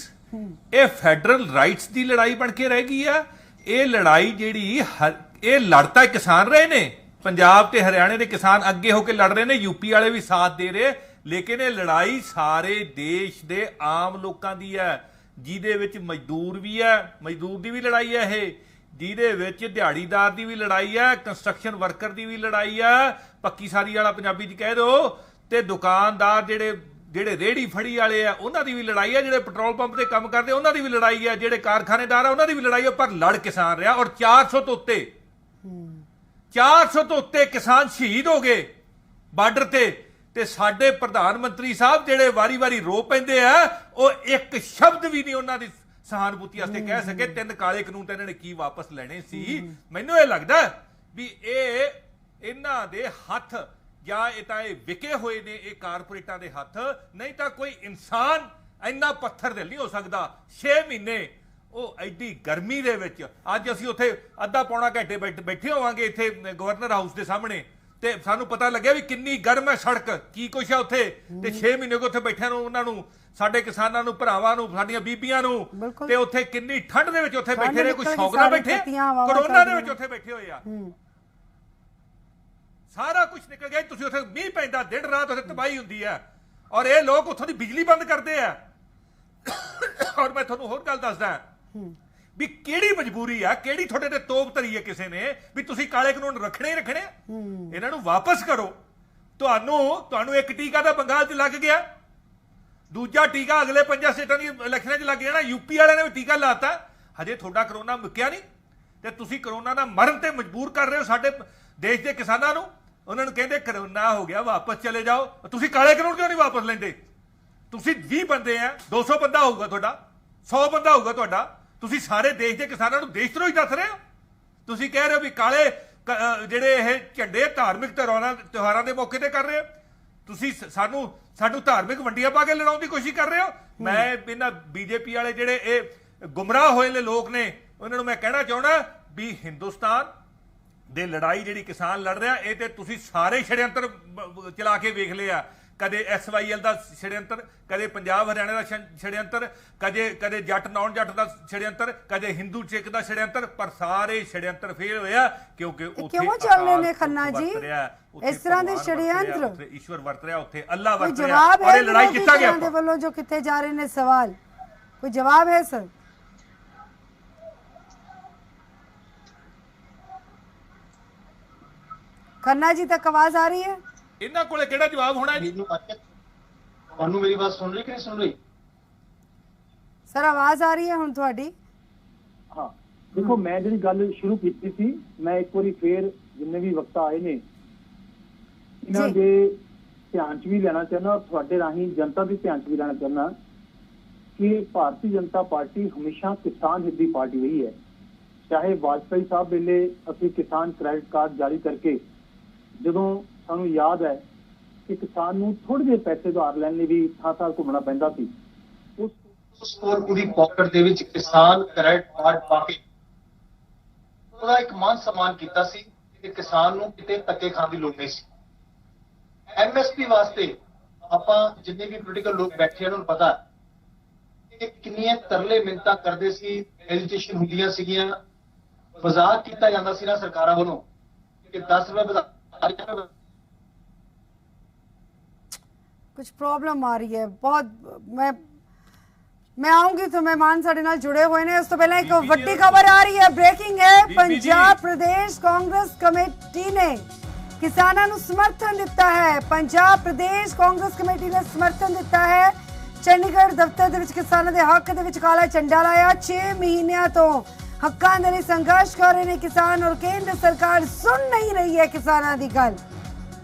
ਇਹ ਫੈਡਰਲ ਰਾਈਟਸ ਦੀ ਲੜਾਈ ਬਣ ਕੇ ਰਹਿ ਗਈ ਆ। ਇਹ ਲੜਾਈ ਜਿਹੜੀ ਇਹ ਲੜਤਾ ਕਿਸਾਨ ਰਹੇ ਨੇ, ਪੰਜਾਬ ਤੇ ਹਰਿਆਣੇ ਦੇ ਕਿਸਾਨ ਅੱਗੇ ਹੋ ਕੇ ਲੜ ਰਹੇ ਨੇ, ਯੂਪੀ ਵਾਲੇ ਵੀ ਸਾਥ ਦੇ ਰਹੇ, ਲੇਕਿਨ ਇਹ ਲੜਾਈ ਸਾਰੇ ਦੇਸ਼ ਦੇ ਆਮ ਲੋਕਾਂ ਦੀ ਹੈ, ਜਿਹਦੇ ਵਿੱਚ ਮਜ਼ਦੂਰ ਵੀ ਹੈ, ਮਜ਼ਦੂਰ ਦੀ ਵੀ ਲੜਾਈ ਹੈ ਇਹ, ਜਿਹਦੇ ਵਿੱਚ ਦਿਹਾੜੀਦਾਰ ਦੀ ਵੀ ਲੜਾਈ ਹੈ, ਕੰਸਟਰਕਸ਼ਨ ਵਰਕਰ ਦੀ ਵੀ ਲੜਾਈ ਹੈ, ਪੱਕੀ ਸਾਰੀ ਵਾਲਾ ਪੰਜਾਬੀ 'ਚ ਕਹਿ ਦਿਓ, ਤੇ ਦੁਕਾਨਦਾਰ ਜਿਹੜੇ ਰੇਹੜੀ ਫੜੀ ਵਾਲੇ ਆ ਉਹਨਾਂ ਦੀ ਵੀ ਲੜਾਈ ਹੈ, ਜਿਹੜੇ ਪੈਟਰੋਲ ਪੰਪ ਤੇ ਕੰਮ ਕਰਦੇ ਉਹਨਾਂ ਦੀ ਵੀ ਲੜਾਈ ਹੈ, ਜਿਹੜੇ ਕਾਰਖਾਨੇਦਾਰ ਆ ਉਹਨਾਂ ਦੀ ਵੀ ਲੜਾਈ ਹੈ, ਪਰ ਲੜ ਕਿਸਾਨ ਰਿਹਾ। ਔਰ 400 ਤੋਂ ਉੱਤੇ ਕਿਸਾਨ ਸ਼ਹੀਦ ਹੋ ਗਏ ਬਾਰਡਰ ਤੇ ਸਾਡੇ ਪ੍ਰਧਾਨ ਮੰਤਰੀ ਸਾਹਿਬ ਜਿਹੜੇ ਵਾਰੀ-ਵਾਰੀ ਰੋ ਪੈਂਦੇ ਆ, ਉਹ ਇੱਕ ਸ਼ਬਦ ਵੀ ਨਹੀਂ ਉਹਨਾਂ ਦੀ ਸਹਾਨੁਭੂਤੀ ਵਾਸਤੇ ਕਹਿ ਸਕੇ। 3 ਕਾਲੇ ਕਾਨੂੰਨ ਤਾਂ ਇਹਨਾਂ ਨੇ ਕੀ ਵਾਪਸ ਲੈਣੇ ਸੀ? ਮੈਨੂੰ ਇਹ ਲੱਗਦਾ ਵੀ ਇਹਨਾਂ ਦੇ ਹੱਥ ਜਾਂ ਇਹ ਵਿਕੇ ਹੋਏ ਨੇ, ਇਹ ਕਾਰਪੋਰੇਟਾਂ ਦੇ ਹੱਥ, ਨਹੀਂ ਤਾਂ ਕੋਈ ਇਨਸਾਨ ਇੰਨਾ ਪੱਥਰ ਦਿਲ ਨਹੀਂ ਹੋ ਸਕਦਾ। 6 ਮਹੀਨੇ ਉਹ ਐਡੀ ਗਰਮੀ ਦੇ ਵਿੱਚ, ਅੱਜ ਅਸੀਂ ਉੱਥੇ ਅੱਧਾ ਪੌਣਾ ਘੰਟੇ ਬੈਠੇ ਹੋਵਾਂਗੇ ਇੱਥੇ ਗਵਰਨਰ ਹਾਊਸ ਦੇ ਸਾਹਮਣੇ, ਤੇ ਸਾਨੂੰ ਪਤਾ ਲੱਗਿਆ ਵੀ ਕਿੰਨੀ ਗਰਮ ਹੈ ਸੜਕ, ਕੀ ਕੁਛ ਹੈ ਉੱਥੇ। ਤੇ 6 ਮਹੀਨੇ ਕੋ ਉੱਥੇ ਬੈਠਿਆਂ ਨੂੰ, ਉਹਨਾਂ ਨੂੰ, ਸਾਡੇ ਕਿਸਾਨਾਂ ਨੂੰ, ਭਰਾਵਾਂ ਨੂੰ, ਸਾਡੀਆਂ ਬੀਬੀਆਂ ਨੂੰ, ਤੇ ਉੱਥੇ ਕਿੰਨੀ ਠੰਡ ਦੇ ਵਿੱਚ ਉੱਥੇ ਬੈਠੇ ਰਹੇ, ਕੋਈ ਸ਼ੌਕ ਨਾਲ ਬੈਠੇ, ਕਰੋਨਾ ਦੇ ਵਿੱਚ ਉੱਥੇ ਬੈਠੇ ਹੋਏ ਆ, ਸਾਰਾ ਕੁਝ ਨਿਕਲ ਗਿਆ। ਤੁਸੀਂ ਉੱਥੇ ਮੀਂਹ ਪੈਂਦਾ ਦਿਨ ਰਾਤ, ਉੱਥੇ ਤਬਾਹੀ ਹੁੰਦੀ ਹੈ, ਔਰ ਇਹ ਲੋਕ ਉੱਥੋਂ ਦੀ ਬਿਜਲੀ ਬੰਦ ਕਰਦੇ ਆ। ਔਰ ਮੈਂ ਤੁਹਾਨੂੰ ਹੋਰ ਗੱਲ ਦੱਸਦਾ ਵੀ ਕਿਹੜੀ ਮਜਬੂਰੀ ਆ, ਕਿਹੜੀ ਤੁਹਾਡੇ ਤੇ ਤੋਪ ਧਰੀ ਹੈ ਕਿਸੇ ਨੇ ਵੀ ਤੁਸੀਂ ਕਾਲੇ ਕਾਨੂੰਨ ਰੱਖਣੇ ਹੀ ਰੱਖਣੇ ਆ। ਇਹਨਾਂ ਨੂੰ ਵਾਪਸ ਕਰੋ। ਤੁਹਾਨੂੰ ਇੱਕ ਟੀਕਾ ਤਾਂ ਬੰਗਾਲ 'ਚ ਲੱਗ ਗਿਆ, ਦੂਜਾ ਟੀਕਾ ਅਗਲੇ 5 ਸਟੇਟਾਂ ਦੀ ਇਲੈਕਸ਼ਨਾਂ 'ਚ ਲੱਗ ਜਾਣਾ। ਯੂਪੀ ਵਾਲਿਆਂ ਨੇ ਵੀ ਟੀਕਾ ਲਾਤਾ, ਹਜੇ ਤੁਹਾਡਾ ਕਰੋਨਾ ਮੁੱਕਿਆ ਨਹੀਂ ਤੇ ਤੁਸੀਂ ਕਰੋਨਾ ਨਾਲ ਮਰਨ ਤੇ ਮਜਬੂਰ ਕਰ ਰਹੇ ਹੋ ਸਾਡੇ ਦੇਸ਼ ਦੇ ਕਿਸਾਨਾਂ ਨੂੰ। ਉਹਨਾਂ ਨੂੰ ਕਹਿੰਦੇ ਕਰੋਨਾ ਹੋ ਗਿਆ ਵਾਪਸ ਚਲੇ ਜਾਓ। ਤੁਸੀਂ ਕਾਲੇ ਕਾਨੂੰਨ ਕਿਉਂ ਨਹੀਂ ਵਾਪਸ ਲੈਂਦੇ? ਤੁਸੀਂ 20 ਬੰਦੇ ਆ, 200 ਬੰਦਾ ਹੋਊਗਾ ਤੁਹਾਡਾ, 100 ਬੰਦਾ ਹੋਊਗਾ ਤੁਹਾਡਾ, ਤੁਸੀਂ ਸਾਰੇ ਦੇਸ਼ ਦੇ ਕਿਸਾਨਾਂ ਨੂੰ ਦੇਸ਼ ਧਰੋਹੀ ਦੱਸ ਰਹੇ ਹੋ। ਤੁਸੀਂ ਕਹਿ ਰਹੇ ਹੋ ਵੀ ਕਾਲੇ ਜਿਹੜੇ ਇਹ ਝੰਡੇ ਧਾਰਮਿਕ ਤਿਉਹਾਰਾਂ ਦੇ ਮੌਕੇ ਤੇ ਕਰ ਰਹੇ ਹੋ। ਤੁਸੀਂ ਸਾਨੂੰ ਧਾਰਮਿਕ ਵੰਡੀਆਂ ਪਾ ਕੇ ਲੜਾਉਣ ਦੀ ਕੋਸ਼ਿਸ਼ ਕਰ ਰਹੇ ਹੋ। ਮੈਂ ਇਹਨਾਂ ਬੀਜੇਪੀ ਵਾਲੇ ਜਿਹੜੇ ਇਹ ਗੁੰਮਰਾਹ ਹੋਏ ਨੇ ਲੋਕ ਨੇ, ਉਹਨਾਂ ਨੂੰ ਮੈਂ ਕਹਿਣਾ ਚਾਹੁੰਦਾ ਵੀ ਹਿੰਦੁਸਤਾਨ ਦੇ ਲੜਾਈ ਜਿਹੜੀ ਕਿਸਾਨ ਲੜ ਰਿਹਾ, ਇਹ ਤੇ ਤੁਸੀਂ ਸਾਰੇ ਛੜਯੰਤਰ ਚਲਾ ਕੇ ਵੇਖ ਲਿਆ। ਕਦੇ SYL ਦਾ ਛੜਯੰਤਰ, ਕਦੇ ਪੰਜਾਬ ਹਰਿਆਣਾ ਦਾ ਛੜਯੰਤਰ, ਕਦੇ ਜੱਟ ਨੌਨ ਜੱਟ ਦਾ ਛੜਯੰਤਰ, ਕਦੇ ਹਿੰਦੂ ਸਿੱਖ ਦਾ ਛੜਯੰਤਰ, ਪਰ ਸਾਰੇ ਛੜਯੰਤਰ ਫੇਲ ਹੋਇਆ ਕਿਉਂਕਿ ਉੱਥੇ ਕਿਉਂ ਚੱਲ ਰਹੇ ਨੇ ਖੰਨਾ ਜੀ ਇਸ ਤਰ੍ਹਾਂ ਦੇ ਛੜਯੰਤਰ? ਉੱਥੇ ਈਸ਼ਵਰ ਵਰਤ ਰਿਹਾ, ਉੱਥੇ ਅੱਲਾ ਵਰਤ ਕੋਈ ਰਿਹਾ ਜਵਾਬ ਔਰ ਹੈ ਇਹ ਲੜਾਈ ਜਿੱਤਾ ਗਿਆ ਦੇ ਵੱਲੋਂ ਜੋ ਕਿੱਥੇ ਜਾ ਰਹੇ ਨੇ ਸਵਾਲ? ਕੋਈ ਜਵਾਬ ਹੈ ਸਰ? खन्ना जी तक आवाज आ रही है? ਇਹਨਾਂ ਕੋਲੇ ਕਿਹੜਾ ਜਵਾਬ ਹੋਣਾ ਹੈ ਜੀ? ਤੁਹਾਨੂੰ ਮੇਰੀ ਬਾਤ ਸੁਣ ਰਹੀ ਕਿ ਨਹੀਂ ਸੁਣ ਰਹੀ? सर आवाज आ रही है हुण तुहाडी? हाँ देखो, मैं जी गल शुरू की थी, मैं एक बार फिर जिन्ने भी वक्त आए ने इन्हां दे ध्यान च भी लेना चाहना और तुहाडे राही जनता के ध्यान च भी लेना चाहना कि भारतीय जनता पार्टी हमेशा किसान हित दी पार्टी रही है। चाहे वाजपेयी साहब वेले असीं किसान क्रेडिट कार्ड जारी करके ਜਦੋਂ ਸਾਨੂੰ ਯਾਦ ਹੈ ਕਿ ਕਿਸਾਨ ਨੂੰ ਥੋੜੇ ਜਿਹੇ ਪੈਸੇ ਉਧਾਰ ਲੈਣ ਲਈ ਵੀ ਥਾਂ-ਥਾਂ ਘੁੰਮਣਾ ਪੈਂਦਾ ਸੀ, ਉਸ ਕੋਲ ਪੂਰੀ ਪਾਕਟ ਦੇ ਵਿੱਚ ਕਿਸਾਨ ਕ੍ਰੈਡਿਟ ਕਾਰਡ ਪਾ ਕੇ ਉਹਦਾ ਇੱਕ ਮਾਨ ਸਨਮਾਨ ਕੀਤਾ ਸੀ ਕਿ ਕਿਸਾਨ ਨੂੰ ਕਿਤੇ ਧੱਕੇ ਖਾਣ ਦੀ ਲੋੜ ਨਹੀਂ ਸੀ। MSP ਵਾਸਤੇ ਆਪਾਂ ਜਿੰਨੇ ਵੀ ਪੋਲੀਟੀਕਲ ਲੋਕ ਬੈਠੇ ਉਹਨਾਂ ਨੂੰ ਪਤਾ ਕਿ ਕਿੰਨੀਆਂ ਤਰਲੇ ਮਿੰਨਤਾਂ ਕਰਦੇ ਸੀ, ਐਜੀਟੇਸ਼ਨ ਹੁੰਦੀਆਂ ਸੀਗੀਆਂ, ਮਜ਼ਾਕ ਕੀਤਾ ਜਾਂਦਾ ਸੀ ਨਾ ਸਰਕਾਰਾਂ ਵੱਲੋਂ ਕਿ 10 ਰੁਪਏ ਵਧਾ कुछ प्रॉब्लम आ रही है बहुत। मैं आऊंगी तो मेहमान साडे नाल जुड़े हुए ने। उस तो पहले एक वड्डी खबर आ रही है, ब्रेकिंग है। पंजाब प्रदेश कांग्रेस कमेटी ने किसानां नूं समर्थन दिता है। पंजाब प्रदेश कांग्रेस कमेटी ने समर्थन दिता है। चंडीगढ़ दफ्तर दे विच किसानां दे हक दे विच काला झंडा लाया। 6 महीनों तो हक्कां दे लई संघर्ष कर रहे ने किसान और केंद्र सरकार सुन नहीं रही है किसानां दी गल।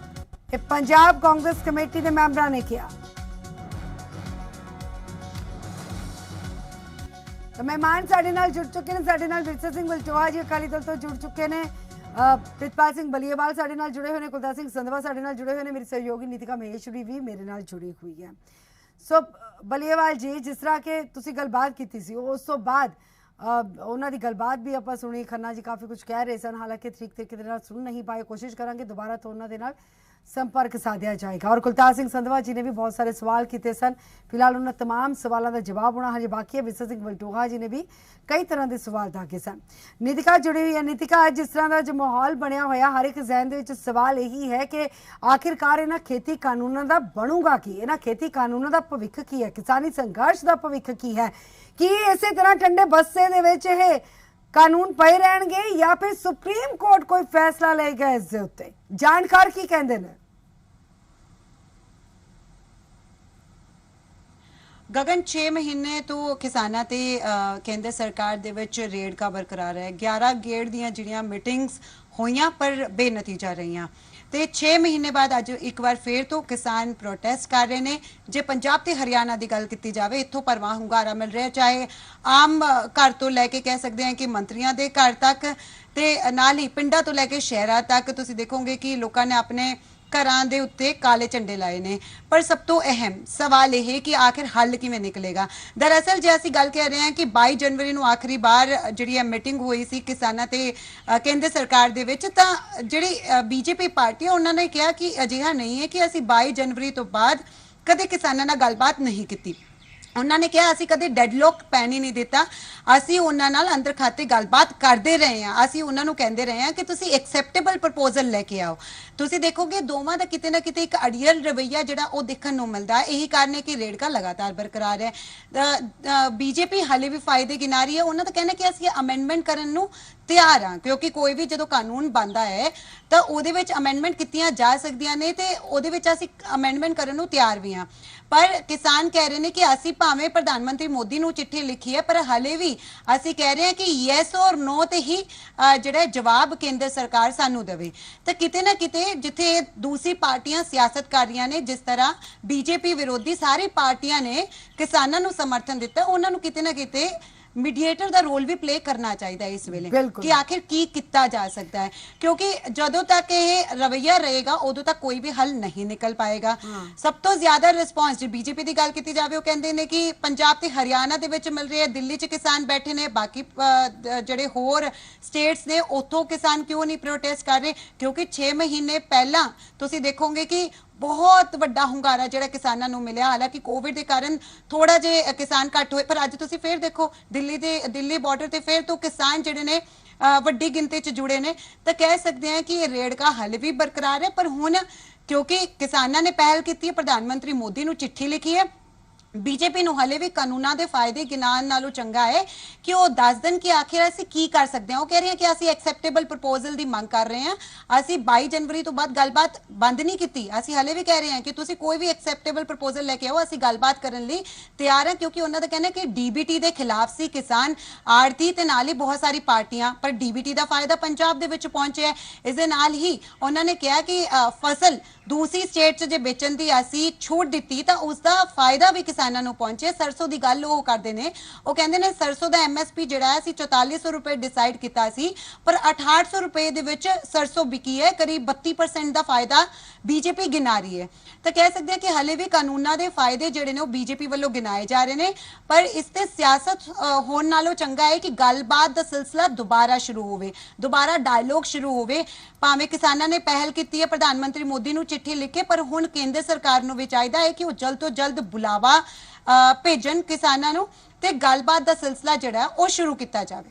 पंजाब कांग्रेस कमेटी के मैंबरां ने किया। तो मेहमान साडे नाल जुड़ चुके हैं। साडे नाल विरसा सिंह वलटोहा जी अकाली दल तो जुड़ चुके हैं। प्रितपाल सिंह बलीएवाल साडे नाल जुड़े हुए हैं। कुलदीप सिंह संधवा साडे नाल जुड़े हुए हैं। मेरी सहयोगी नीतिका महेश्वरी भी मेरे नाल जुड़ी हुई है। सो बलीएवाल जी, जिस तरह के तुसी गलबात की सी उस तो बाद ਉਹਨਾਂ ਦੀ ਗੱਲਬਾਤ ਵੀ ਆਪਾਂ ਸੁਣੀ। ਖੰਨਾ ਜੀ ਕਾਫੀ ਕੁਝ ਕਹਿ ਰਹੇ ਸਨ, ਹਾਲਾਂਕਿ ਠੀਕ ਤਰੀਕੇ ਦੇ ਨਾਲ ਸੁਣ ਨਹੀਂ ਪਾਏ। ਕੋਸ਼ਿਸ਼ ਕਰਾਂਗੇ ਦੁਬਾਰਾ ਤੋਂ ਉਹਨਾਂ ਦੇ ਨਾਲ संपर्क साधिया जाएगा। और कुलतार सिंह संधवा जी ने भी बहुत सारे सवाल किए सन। फिलहाल उन्होंने तमाम सवालों का जवाब होना हजे बाकी है। विरसा सिंह वलटोहा जी ने भी कई तरह के सवाल दागे सन। नीतिका जुड़ी हुई है। नीतिका, जिस तरह का जो माहौल बनया होया, हर एक जहन के सवाल यही है कि आखिरकार इन्हां खेती कानूनों का बनूगा की? इन्हां खेती कानूनों का भविख की है? किसानी संघर्ष का भविख की है? कि इस तरह ठंडे बस्से दे विच इह कानून पए रहणगे या फिर सुप्रीम कोर्ट कोई फैसला लेगा इस दे उत्ते? जानकार की कहंदे ने? गगन 6 महीने तो किसानां ते केंद्र सरकार दे विच रेड का बरकरार है। 11 गेड़ दियां जिहड़ियां मीटिंग्स होईयां पर बेनतीजा रहियां ते 6 महीने बाद अज एक बार फिर तो किसान प्रोटेस्ट कर रहे हैं। जे पंजाब ते हरियाणा की गल की जाए, इत्थों परवाह हुंगारा मिल रहा, चाहे आम घर तो लैके कह सकते हैं कि मंत्रियों के घर तक ते नाल ही पिंडां तो लैके शहरां तक तुसीं देखोगे कि लोगों ने अपने घरां दे उत्ते काले झंडे लाए ने। पर सब तो अहम सवाल यह है कि आखिर हल किवें निकलेगा। दरअसल जे असीं गल कह रहे हैं कि 22 जनवरी नूं आखिरी बार जिहड़ी मीटिंग हुई सी किसानां ते केंद्र सरकार दे विच, तां जिहड़ी बीजेपी पार्टी उन्हां ने कहा कि अजिहा नहीं है कि असीं 22 जनवरी तो बाद कदे किसानां नाल गलबात नहीं कीती। ਉਹਨਾਂ ਨੇ ਕਿਹਾ ਅਸੀਂ ਕਦੇ ਡੈਡਲੌਕ ਪੈਣ ਹੀ ਨਹੀਂ ਦਿੱਤਾ, ਅਸੀਂ ਉਹਨਾਂ ਨਾਲ ਅੰਦਰ ਖਾਤੇ ਗੱਲਬਾਤ ਕਰਦੇ ਰਹੇ ਹਾਂ, ਅਸੀਂ ਉਹਨਾਂ ਨੂੰ ਕਹਿੰਦੇ ਰਹੇ ਹਾਂ ਕਿ ਤੁਸੀਂ ਐਕਸੈਪਟੇਬਲ ਪ੍ਰਪੋਜ਼ਲ ਲੈ ਕੇ ਆਓ। ਤੁਸੀਂ ਦੇਖੋਗੇ ਦੋਵਾਂ ਦਾ ਕਿਤੇ ਨਾ ਕਿਤੇ ਇੱਕ ਅੜੀਅਲ ਰਵੱਈਆ ਜਿਹੜਾ ਉਹ ਦੇਖਣ ਨੂੰ ਮਿਲਦਾ ਹੈ। ਇਹੀ ਕਾਰਨ ਹੈ ਕਿ ਰੇੜਕਾ ਲਗਾਤਾਰ ਬਰਕਰਾਰ ਹੈ। ਬੀਜੇਪੀ ਹਾਲੇ ਵੀ ਫਾਇਦੇ ਗਿਣਾ ਰਹੀ ਹੈ। ਉਹਨਾਂ ਦਾ ਕਹਿਣਾ ਕਿ ਅਸੀਂ ਅਮੈਂਡਮੈਂਟ ਕਰਨ ਨੂੰ ਤਿਆਰ ਹਾਂ, ਕਿਉਂਕਿ ਕੋਈ ਵੀ ਜਦੋਂ ਕਾਨੂੰਨ ਬਣਦਾ ਹੈ ਤਾਂ ਉਹਦੇ ਵਿੱਚ ਅਮੈਂਡਮੈਂਟ ਕੀਤੀਆਂ ਜਾ ਸਕਦੀਆਂ ਨੇ ਤੇ ਉਹਦੇ ਵਿੱਚ ਅਸੀਂ ਅਮੈਂਡਮੈਂਟ ਕਰਨ ਨੂੰ ਤਿਆਰ ਵੀ ਹਾਂ। ਪਰ ਕਿਸਾਨ ਕਹਿ ਰਹੇ ਨੇ ਕਿ ਅਸੀਂ ਭਾਵੇਂ ਪ੍ਰਧਾਨ ਮੰਤਰੀ ਮੋਦੀ ਨੂੰ ਚਿੱਠੀ ਲਿਖੀ ਹੈ, ਪਰ ਹਾਲੇ ਵੀ ਅਸੀਂ ਕਹਿ ਰਹੇ ਹਾਂ ਕਿ ਯੈਸ ਔਰ ਨੋ ਤੇ ਹੀ ਜਿਹੜਾ ਜਵਾਬ ਕੇਂਦਰ ਸਰਕਾਰ ਸਾਨੂੰ ਦੇਵੇ। ਤਾਂ ਕਿਤੇ ਨਾ ਕਿਤੇ ਜਿੱਥੇ ਦੂਸਰੀ ਪਾਰਟੀਆਂ ਸਿਆਸਤ ਕਰ ਰਹੀਆਂ ਨੇ, ਜਿਸ ਤਰ੍ਹਾਂ ਬੀਜੇਪੀ ਵਿਰੋਧੀ ਸਾਰੀ ਪਾਰਟੀਆਂ ਨੇ ਕਿਸਾਨਾਂ ਨੂੰ ਸਮਰਥਨ ਦਿੱਤਾ, ਉਹਨਾਂ ਨੂੰ ਕਿਤੇ ਨਾ ਕਿਤੇ ਮੀਡੀਏਟਰ ਦਾ ਰੋਲ ਵੀ ਪਲੇ ਕਰਨਾ ਚਾਹੀਦਾ ਹੈ ਇਸ ਵੇਲੇ ਕਿ ਆਖਿਰ ਕੀ ਕੀਤਾ ਜਾ ਸਕਦਾ ਹੈ, ਕਿਉਂਕਿ ਜਦੋਂ ਤੱਕ ਇਹ ਰਵੱਈਆ ਰਹੇਗਾ ਉਦੋਂ ਤੱਕ ਕੋਈ ਵੀ ਹੱਲ ਨਹੀਂ ਨਿਕਲ ਪਾਏਗਾ। ਸਭ ਤੋਂ ਜ਼ਿਆਦਾ ਰਿਸਪੌਂਸ ਜੇ ਬੀਜੇਪੀ ਦੀ ਗੱਲ ਕੀਤੀ ਜਾਵੇ, ਉਹ ਕਹਿੰਦੇ ਨੇ ਕਿ ਪੰਜਾਬ ਤੇ ਹਰਿਆਣਾ ਦੇ ਵਿੱਚ ਮਿਲ ਰਹੀ ਹੈ, ਦਿੱਲੀ 'ਚ ਕਿਸਾਨ ਬੈਠੇ ਨੇ, ਬਾਕੀ ਜਿਹੜੇ ਹੋਰ ਸਟੇਟਸ ਨੇ ਉੱਥੋਂ ਕਿਸਾਨ ਕਿਉਂ ਨਹੀਂ ਪ੍ਰੋਟੈਸਟ ਕਰ ਰਹੇ? ਕਿਉਂਕਿ 6 ਮਹੀਨੇ ਪਹਿਲਾਂ ਤੁਸੀਂ ਦੇਖੋਗੇ ਕਿ ਬਹੁਤ ਵੱਡਾ ਹੁੰਗਾਰਾ ਜਿਹੜਾ ਕਿਸਾਨਾਂ ਨੂੰ ਮਿਲਿਆ। ਹਾਲਾਂਕਿ ਕੋਵਿਡ ਦੇ ਕਾਰਨ ਥੋੜਾ ਜਿਹਾ ਕਿਸਾਨ ਘੱਟ ਹੋਏ, ਪਰ ਅੱਜ ਤੁਸੀਂ ਫੇਰ ਦੇਖੋ ਦਿੱਲੀ ਬਾਰਡਰ ਤੇ ਫੇਰ ਤੋਂ ਕਿਸਾਨ ਜਿਹੜੇ ਨੇ ਵੱਡੀ ਗਿਣਤੀ 'ਚ ਜੁੜੇ ਨੇ। ਤਾਂ ਕਹਿ ਸਕਦੇ ਹਾਂ ਕਿ ਇਹ ਰੇੜਕਾ ਹਾਲੇ ਵੀ ਬਰਕਰਾਰ ਹੈ, ਪਰ ਹੁਣ ਕਿਉਂਕਿ ਕਿਸਾਨਾਂ ਨੇ ਪਹਿਲ ਕੀਤੀ ਹੈ, ਪ੍ਰਧਾਨ ਮੰਤਰੀ ਮੋਦੀ ਨੂੰ ਚਿੱਠੀ ਲਿਖੀ ਹੈ, ਬੀਜੇਪੀ ਨੂੰ ਹਲੇ ਵੀ ਕਾਨੂੰਨਾਂ ਦੇ ਫਾਇਦੇ ਗਿਣਾਉਣ ਨਾਲੋਂ ਚੰਗਾ ਹੈ ਕਿ ਉਹ ਦੱਸ ਦੇਣ ਕਿ ਆਖਿਰ ਅਸੀਂ ਕੀ ਕਰ ਸਕਦੇ ਹਾਂ। ਉਹ ਕਹਿ ਰਹੇ ਹਨ ਕਿ ਅਸੀਂ ਐਕਸੈਪਟੇਬਲ ਪ੍ਰਪੋਜ਼ਲ ਦੀ ਮੰਗ ਕਰ ਰਹੇ ਹਾਂ, ਅਸੀਂ 22 ਜਨਵਰੀ ਤੋਂ ਬਾਅਦ ਗੱਲਬਾਤ ਬੰਦ ਨਹੀਂ ਕੀਤੀ, ਅਸੀਂ ਹਲੇ ਵੀ ਕਹਿ ਰਹੇ ਹਾਂ ਕਿ ਤੁਸੀਂ ਕੋਈ ਵੀ ਐਕਸੈਪਟੇਬਲ ਪ੍ਰਪੋਜ਼ਲ ਲੈ ਕੇ ਆਓ, ਅਸੀਂ ਗੱਲਬਾਤ ਕਰਨ ਲਈ ਤਿਆਰ ਹਾਂ। ਕਿਉਂਕਿ ਉਹਨਾਂ ਦਾ ਕਹਿਣਾ ਕਿ ਡੀਬੀਟੀ ਦੇ ਖਿਲਾਫ ਸੀ ਕਿਸਾਨ, ਆੜਤੀ ਤੇ ਨਾਲ ਹੀ ਬਹੁਤ ਸਾਰੀ ਪਾਰਟੀਆਂ, ਪਰ ਡੀਬੀਟੀ ਦਾ ਫਾਇਦਾ ਪੰਜਾਬ ਦੇ ਵਿੱਚ ਪਹੁੰਚਿਆ। ਇਸ ਦੇ ਨਾਲ ਹੀ ਉਹਨਾਂ ਨੇ ਕਿਹਾ ਕਿ ਫਸਲ ਦੂਸਰੀ ਸਟੇਟ 'ਚ ਜੇ ਵੇਚਣ ਦੀ ਅਸੀਂ ਛੂਟ ਦਿੱਤੀ ਤਾਂ ਉਸ ਦਾ ਫਾਇਦਾ ਵੀ ਕਿਸਾਨਾਂ ਨੂੰ ਪਹੁੰਚੇ। ਸਰਸੋਂ ਦੀ ਗੱਲ ਉਹ ਕਰਦੇ ਨੇ, ਉਹ ਕਹਿੰਦੇ ਨੇ ਸਰਸੋਂ ਦਾ ਐਮਐਸਪੀ ਜਿਹੜਾ ਹੈ ਅਸੀਂ 4400 ਰੁਪਏ ਡਿਸਾਈਡ ਕੀਤਾ ਸੀ, ਪਰ 6800 ਰੁਪਏ ਦੇ ਵਿੱਚ ਸਰਸੋਂ ਵਿਕੀ ਹੈ, ਕਰੀਬ 32% ਦਾ ਫਾਇਦਾ ਬੀਜੇਪੀ ਗਿਣਾ ਰਹੀ ਹੈ। ਤਾਂ ਕਹਿ ਸਕਦੇ ਹਾਂ ਕਿ ਹਲੇ ਵੀ ਕਾਨੂੰਨਾਂ ਦੇ ਫਾਇਦੇ ਜਿਹੜੇ ਨੇ ਉਹ ਬੀਜੇਪੀ ਵੱਲੋਂ ਗਿਣਾਏ ਜਾ ਰਹੇ ਨੇ, ਪਰ ਇਸ ਤੇ ਸਿਆਸਤ ਹੋਣ ਨਾਲੋਂ ਚੰਗਾ ਹੈ ਕਿ ਗੱਲਬਾਤ ਦਾ ਸਿਲਸਿਲਾ ਦੁਬਾਰਾ ਸ਼ੁਰੂ ਹੋਵੇ, ਦੁਬਾਰਾ ਡਾਇਲੋਗ ਸ਼ੁਰੂ ਹੋਵੇ। ਭਾਵੇਂ ਕਿਸਾਨਾਂ ਨੇ ਪਹਿਲ ਕੀਤੀ ਹੈ ਪ੍ਰਧਾਨ ਮੰਤਰੀ ਮੋਦੀ ਨੂੰ ਚਿੱਠੀ ਲਿਖ ਕੇ, ਪਰ ਹੁਣ ਕੇਂਦਰ ਸਰਕਾਰ ਨੂੰ ਵੀ ਚਾਹੀਦਾ ਹੈ ਕਿ ਉਹ ਜਲਦ ਤੋਂ ਜਲਦ ਬੁਲਾਵਾ ਭੇਜਣ ਕਿਸਾਨਾਂ ਨੂੰ ਤੇ ਗੱਲਬਾਤ ਦਾ ਸਿਲਸਿਲਾ ਜਿਹੜਾ ਉਹ ਸ਼ੁਰੂ ਕੀਤਾ ਜਾਵੇ।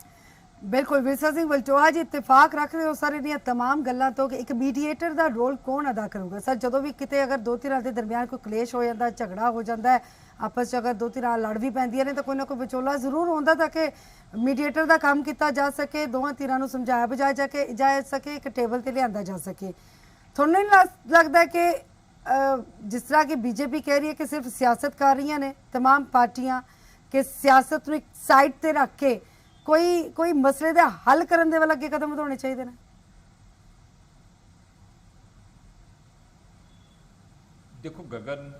ਬਿਲਕੁਲ ਵਿਰਸਾ ਸਿੰਘ ਵਲਟੋਹਾ ਜੀ ਇਤਫਾਕ ਰੱਖ ਰਹੇ ਹੋ ਸਾਰੇ ਦੀਆਂ तमाम ਗੱਲਾਂ ਤੋਂ ਕਿ ਇੱਕ ਮੀਡੀਏਟਰ ਦਾ ਰੋਲ ਕੌਣ ਅਦਾ ਕਰੂਗਾ। ਸਰ ਜਦੋਂ ਵੀ ਕਿਤੇ ਅਗਰ ਦੋ ਧਿਰਾਂ ਦੇ ਦਰਮਿਆਨ ਕੋਈ ਕਲੇਸ਼ ਹੋ ਜਾਂਦਾ, ਝਗੜਾ ਹੋ ਜਾਂਦਾ ਹੈ, ਆਪਸ 'ਚ ਅਗਰ ਦੋ ਧਿਰਾਂ ਲੜ ਵੀ ਪੈਂਦੀਆਂ ਨੇ ਤਾਂ ਕੋਈ ਨਾ ਕੋਈ ਵਿਚੋਲਾ ਜ਼ਰੂਰ ਹੁੰਦਾ ਤਾਂ ਕਿ ਮੀਡੀਏਟਰ ਦਾ ਕੰਮ ਕੀਤਾ ਜਾ ਸਕੇ, ਦੋਵਾਂ ਧਿਰਾਂ ਨੂੰ ਸਮਝਾਇਆ ਬੁਝਾਇਆ ਜਾ ਸਕੇ, ਇੱਕ ਟੇਬਲ ਤੇ ਲਿਆਂਦਾ ਜਾ ਸਕੇ। ਤੁਹਾਨੂੰ ਨਹੀਂ ਲੱਗਦਾ ਕਿ जिस तरह की बीजेपी कह रही है कि सिर्फ सियासत कर रही ने तमाम पार्टियां कि सियासत को एक साइड ते रख के कोई मसले का हल करने दे वाले अगे कदम उठाने चाहिए ने? देखो गगन,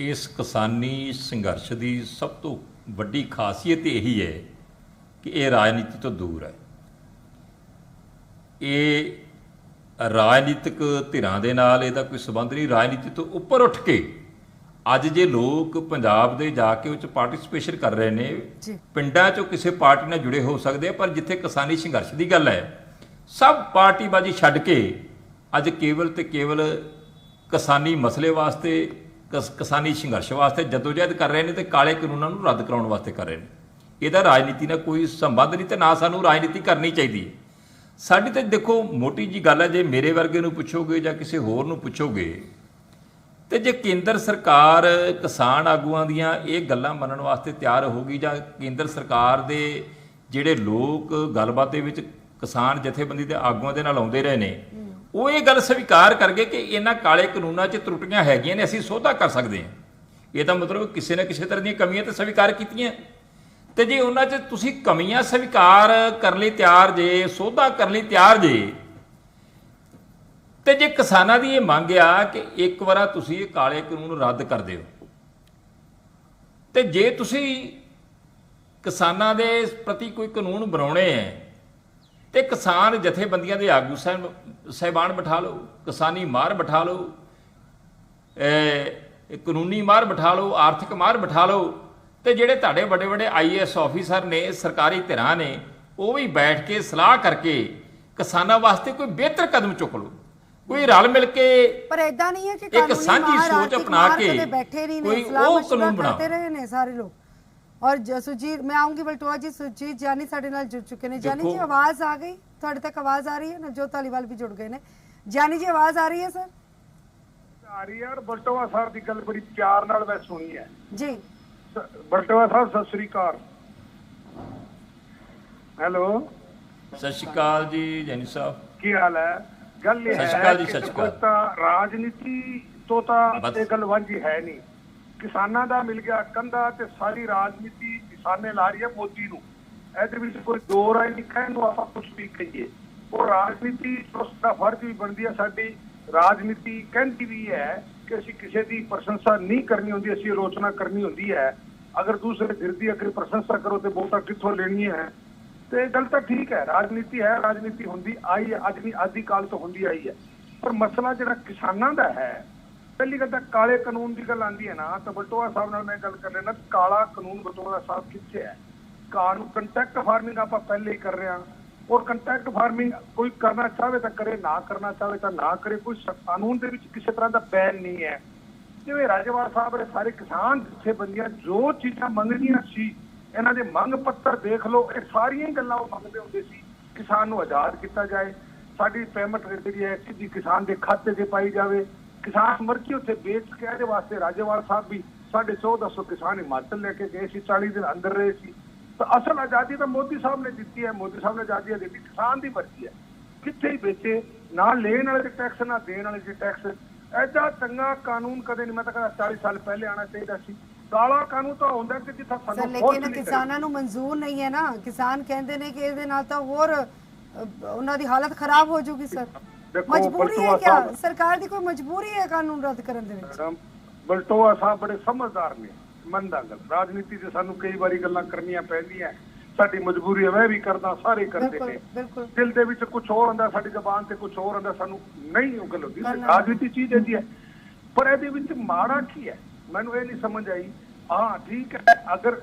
इस किसानी संघर्ष की सब तो वड्डी खासियत यही है कि यह राजनीति तो दूर है। ये राजनीतिक धिरां दे नाल इहदा कोई संबंध नहीं। राजनीति तो उपर उठ के अज जे लोग पंजाब दे जाके उच पार्टिसिपेशन कर रहे ने, पिंडां चों किसी पार्टी नाल जुड़े हो सकते हैं, पर जिथे किसानी संघर्ष की गल है सब पार्टीबाजी छड्ड के अज केवल ते केवल किसानी मसले वास्ते, किसानी संघर्ष वास्ते जदोजहद कर रहे हैं ते काले कानूनां नूं रद्द कराउण वास्ते कर रहे हैं। इहदा राजनीति नाल कोई संबंध नहीं ते ना सानूं राजनीति करनी चाहिए। साडी तो देखो मोटी जी गल है, जे मेरे वर्गे नूं पुछोगे जां किसी होर नूं पुछोगे तो जे केंद्र सरकार किसान आगूआं दीआं इह गल्लां मनण वास्ते तैयार होगी जां केंद्र सरकार दे जिहड़े लोग गलबात दे विच किसान जथेबंदी दे आगूआं दे नाल आउंदे रहे ने, ਉਹ ਇਹ ਗੱਲ ਸਵੀਕਾਰ ਕਰ ਗਏ ਕਿ ਇਹਨਾਂ ਕਾਲੇ ਕਾਨੂੰਨਾਂ 'ਚ ਤਰੁੱਟੀਆਂ ਹੈਗੀਆਂ ਨੇ, ਅਸੀਂ ਸੋਧਾ ਕਰ ਸਕਦੇ ਹਾਂ। ਇਹਦਾ ਮਤਲਬ ਕਿਸੇ ਨਾ ਕਿਸੇ ਤਰ੍ਹਾਂ ਦੀਆਂ ਕਮੀਆਂ ਤੇ ਸਵੀਕਾਰ ਕੀਤੀਆਂ, ਤੇ ਜੇ ਉਹਨਾਂ 'ਚ ਤੁਸੀਂ ਕਮੀਆਂ ਸਵੀਕਾਰ ਕਰਨ ਲਈ ਤਿਆਰ ਜੇ, ਸੋਧਾ ਕਰਨ ਲਈ ਤਿਆਰ ਜੇ, ਤੇ ਜੇ ਕਿਸਾਨਾਂ ਦੀ ਇਹ ਮੰਗ ਆ ਕਿ ਇੱਕ ਵਾਰ ਤੁਸੀਂ ਇਹ ਕਾਲੇ ਕਾਨੂੰਨ ਰੱਦ ਕਰ ਦਿਓ, ਤੇ ਜੇ ਤੁਸੀਂ ਕਿਸਾਨਾਂ ਦੇ ਪ੍ਰਤੀ ਕੋਈ ਕਾਨੂੰਨ ਬਣਾਉਣੇ ਹੈ ਤੇ ਕਿਸਾਨ ਜਥੇਬੰਦੀਆਂ ਦੇ ਆਗੂ ਸਾਹਿਬਾਨ ਬਿਠਾ ਲਓ, ਕਿਸਾਨੀ ਮਾਰ ਬਿਠਾ ਲਓ, ਕਾਨੂੰਨੀ ਮਾਰ ਬਿਠਾ ਲਓ, ਆਰਥਿਕ ਮਾਰ ਬਿਠਾ ਲਓ, ਤੇ ਜਿਹੜੇ ਤੁਹਾਡੇ ਵੱਡੇ ਵੱਡੇ IAS ਆਫੀਸਰ ਨੇ, ਸਰਕਾਰੀ ਧਿਰਾਂ ਨੇ, ਉਹ ਵੀ ਬੈਠ ਕੇ ਸਲਾਹ ਕਰਕੇ ਕਿਸਾਨਾਂ ਵਾਸਤੇ ਕੋਈ ਬਿਹਤਰ ਕਦਮ ਚੁੱਕ ਲਓ। ਕੋਈ ਰਲ ਮਿਲ ਕੇ ਪਰ ਏਦਾਂ ਨਹੀਂ ਹੈ ਕਿ ਇੱਕ ਕਾਨੂੰਨੀ ਸਾਂਝੀ ਮਾਹਰ ਸੋਚ ਆਰਥਿਕ अपना माहर के कदे बैठे नहीं ने, कोई सलाह वो मशवरा कानून बनाओ। करते रहे ने सारे लोग। और सुजीत, मैं आऊंगी बलटोआ जी, सुजीत जानी साडे नाल जुड़ चुके ने। जानी जी देखो। आवाज आ गई ਤੁਹਾਡੇ तक, आवाज आ रही है? नवजोत धालीवाल भी जुड़ गए ने। जानी जी आवाज आ रही है सर? ਆ ਰਹੀ ਯਾਰ ਬਲਟੋਆ ਸਾਹਿਬ ਦੀ ਗੱਲ ਬੜੀ ਪਿਆਰ ਨਾਲ ਮੈਂ ਸੁਣੀ ਹੈ जी ਬਲਟੋਆ ਸਾਹਿਬ ਸਤਿ ਸ੍ਰੀ ਅਕਾਲ। ਹੈਲੋ, ਸਤਿ ਸ਼੍ਰੀ ਅਕਾਲ ਜੀ ਜੈਨੀ ਸਾਹਿਬ। ਕੀ ਹਾਲ ਹੈ? ਗੱਲ ਇਹ ਸਤਿ ਸ਼੍ਰੀ ਅਕਾਲ ਜੀ, ਕਿ ਸਤਿ ਸ਼੍ਰੀ ਅਕਾਲ। ਤਾਂ ਰਾਜਨੀਤੀ ਤੋਂ ਤਾਂ ਬਸ। ਇਹ ਗੱਲ ਵਾਂਝੀ ਹੈ ਨਹੀਂ। ਕਿਸਾਨਾਂ ਦਾ ਮਿਲ ਗਿਆ ਕੰਧਾ ਤੇ ਸਾਰੀ ਰਾਜਨੀਤੀ ਕਿਸਾਨੇ ਲਾ ਰਹੀ ਹੈ ਮੋਦੀ ਨੂੰ। ਇਹਦੇ ਵਿੱਚ ਕੋਈ ਦੋ ਰਾਏ ਨਹੀਂ, ਕਹਿਣ ਨੂੰ ਆਪਾਂ ਕੁਝ ਵੀ ਕਹੀਏ। ਉਹ ਰਾਜਨੀਤੀ ਉਸ ਦਾ ਫਰਜ਼ ਵੀ ਬਣਦੀ ਹੈ। ਸਾਡੀ ਰਾਜਨੀਤੀ ਕਹਿੰਦੀ ਵੀ ਹੈ ਕਿ ਅਸੀਂ ਕਿਸੇ ਦੀ ਪ੍ਰਸ਼ੰਸਾ ਨਹੀਂ ਕਰਨੀ ਹੁੰਦੀ, ਅਸੀਂ ਆਲੋਚਨਾ ਕਰਨੀ ਹੁੰਦੀ ਹੈ। ਅਗਰ ਦੂਸਰੇ ਧਿਰ ਦੀ ਅਗਰ ਪ੍ਰਸ਼ੰਸਾ ਕਰੋ ਤੇ ਵੋਟਾਂ ਕਿੱਥੋਂ ਲੈਣੀਆਂ ਹੈ? ਤੇ ਗੱਲ ਤਾਂ ਠੀਕ ਹੈ, ਰਾਜਨੀਤੀ ਹੈ, ਰਾਜਨੀਤੀ ਹੁੰਦੀ ਆਈ ਹੈ, ਅੱਜ ਨਹੀਂ ਆਦਿ ਕਾਲ ਤੋਂ ਹੁੰਦੀ ਆਈ ਹੈ। ਪਰ ਮਸਲਾ ਜਿਹੜਾ ਕਿਸਾਨਾਂ ਦਾ ਹੈ, ਪਹਿਲੀ ਗੱਲ ਤਾਂ ਕਾਲੇ ਕਾਨੂੰਨ ਦੀ ਗੱਲ ਆਉਂਦੀ ਹੈ ਨਾ, ਤਾਂ ਬਲਟੋਆ ਸਾਹਿਬ ਨਾਲ ਮੈਂ ਗੱਲ ਕਰ ਲੈਣਾ। ਕਾਲਾ ਕਾਨੂੰਨ ਬਲਟੋਆ ਸਾਹਿਬ ਕਿੱਥੇ ਹੈ? ਕਾਨੂੰਨ ਕੰਟੈਕਟ ਫਾਰਮਿੰਗ ਆਪਾਂ ਪਹਿਲੇ ਹੀ ਕਰ ਰਹੇ ਹਾਂ, ਔਰ ਕੰਟੈਕਟ ਫਾਰਮਿੰਗ ਕੋਈ ਕਰਨਾ ਚਾਹਵੇ ਤਾਂ ਕਰੇ, ਨਾ ਕਰਨਾ ਚਾਹਵੇ ਤਾਂ ਨਾ ਕਰੇ। ਕੋਈ ਕਾਨੂੰਨ ਦੇ ਵਿੱਚ ਕਿਸੇ ਤਰ੍ਹਾਂ ਦਾ ਬੈਨ ਨਹੀਂ ਹੈ। ਜਿਵੇਂ ਰਾਜੇਵਾਲ ਸਾਹਿਬ ਦੇ ਸਾਰੇ ਕਿਸਾਨ ਜਥੇਬੰਦੀਆਂ ਜੋ ਚੀਜ਼ਾਂ ਮੰਗਦੀਆਂ ਸੀ, ਇਹਨਾਂ ਦੇ ਮੰਗ ਪੱਤਰ ਦੇਖ ਲਓ, ਇਹ ਸਾਰੀਆਂ ਹੀ ਗੱਲਾਂ ਉਹ ਮੰਗਦੇ ਹੁੰਦੇ ਸੀ। ਕਿਸਾਨ ਨੂੰ ਆਜ਼ਾਦ ਕੀਤਾ ਜਾਏ, ਸਾਡੀ ਪੇਮੈਂਟ ਜਿਹੜੀ ਹੈ ਸਿੱਧੀ ਕਿਸਾਨ ਦੇ ਖਾਤੇ 'ਤੇ ਪਾਈ ਜਾਵੇ, ਕਿਸਾਨ ਮਰਜ਼ੀ ਉੱਥੇ ਵੇਚ ਕੇ। ਇਹਦੇ ਵਾਸਤੇ ਰਾਜੇਵਾਲ ਸਾਹਿਬ ਵੀ 1450 ਕਿਸਾਨ ਹਿਮਾਚਲ ਲੈ ਕੇ ਗਏ ਸੀ, 40 ਦਿਨ ਅੰਦਰ ਰਹੇ ਸੀ। ਤਾਂ ਅਸਲ ਆਜ਼ਾਦੀ ਤਾਂ ਮੋਦੀ ਸਾਹਿਬ ਨੇ ਦਿੱਤੀ ਹੈ। ਮੋਦੀ ਸਾਹਿਬ ਨੇ ਆਜ਼ਾਦੀ ਦਿੱਤੀ, ਕਿਸਾਨ ਦੀ ਮਰਜ਼ੀ ਹੈ ਕਿੱਥੇ ਹੀ ਵੇਚੇ, ਨਾ ਲੈਣ ਵਾਲੇ ਦੇ ਟੈਕਸ ਨਾ ਦੇਣ ਵਾਲੇ ਦੇ ਟੈਕਸ। ਐਡਾ ਚੰਗਾ ਕਾਨੂੰਨ ਕਦੇ ਨਹੀਂ, ਮੈਂ ਤਾਂ ਕਹਿੰਦਾ 40 ਸਾਲ ਪਹਿਲੇ ਆਉਣਾ ਚਾਹੀਦਾ ਸੀ। ਕਾਲਾ ਕਾਨੂੰਨ ਤਾਂ ਹੁੰਦਾ ਕਿ ਜਿੱਥਾ ਸਰ, ਸਾਨੂੰ ਲੇਕਿਨ ਕਿਸਾਨਾਂ ਨੂੰ ਮਨਜ਼ੂਰ ਨਹੀਂ ਹੈ ਨਾ। ਕਿਸਾਨ ਕਹਿੰਦੇ ਨੇ ਕਿ ਇਹਦੇ ਨਾਲ ਤਾਂ ਹੋਰ ਉਹਨਾਂ ਦੀ ਹਾਲਤ ਖਰਾਬ ਹੋ ਜਾਊਗੀ। ਸਰ ਮਜਬੂਰੀ ਹੈ ਕਿਆ? ਸਰਕਾਰ ਦੀ ਕੋਈ ਮਜਬੂਰੀ ਹੈ ਕਾਨੂੰਨ ਰੱਦ ਕਰਨ ਦੇ ਵਿੱਚ? ਬਲਟੋਆ ਸਾਹਿਬ ਬੜੇ ਸਮਝਦਾਰ ਨੇ, ਮੰਨਦਾ ਗੱਲ। ਰਾਜਨੀਤੀ 'ਚ ਸਾਨੂੰ ਕਈ ਵਾਰੀ ਗੱਲਾਂ ਕਰਨੀਆਂ ਪੈਂਦੀਆਂ, ਸਾਡੀ ਮਜਬੂਰੀ ਹੈ, ਮੈਂ ਵੀ ਕਰਦਾ, ਸਾਰੇ ਕਰਦੇ ਨੇ। ਬਿਲਕੁਲ ਦਿਲ ਦੇ ਵਿੱਚ ਕੁਝ ਹੋਰ ਹੁੰਦਾ, ਸਾਡੀ ਜ਼ਬਾਨ ਤੇ ਕੁਝ ਹੋਰ ਹੁੰਦਾ, ਸਾਨੂੰ ਨਹੀਂ ਉਹ ਗੱਲ ਹੁੰਦੀ। ਰਾਜਨੀਤੀ ਚੀਜ਼ ਇਹਦੀ ਹੈ। ਪਰ ਇਹਦੇ ਵਿੱਚ ਮਾੜਾ ਕੀ ਹੈ ਮੈਨੂੰ ਇਹ ਨਹੀਂ ਸਮਝ ਆਈ। ਹਾਂ ਠੀਕ ਹੈ, ਅਗਰ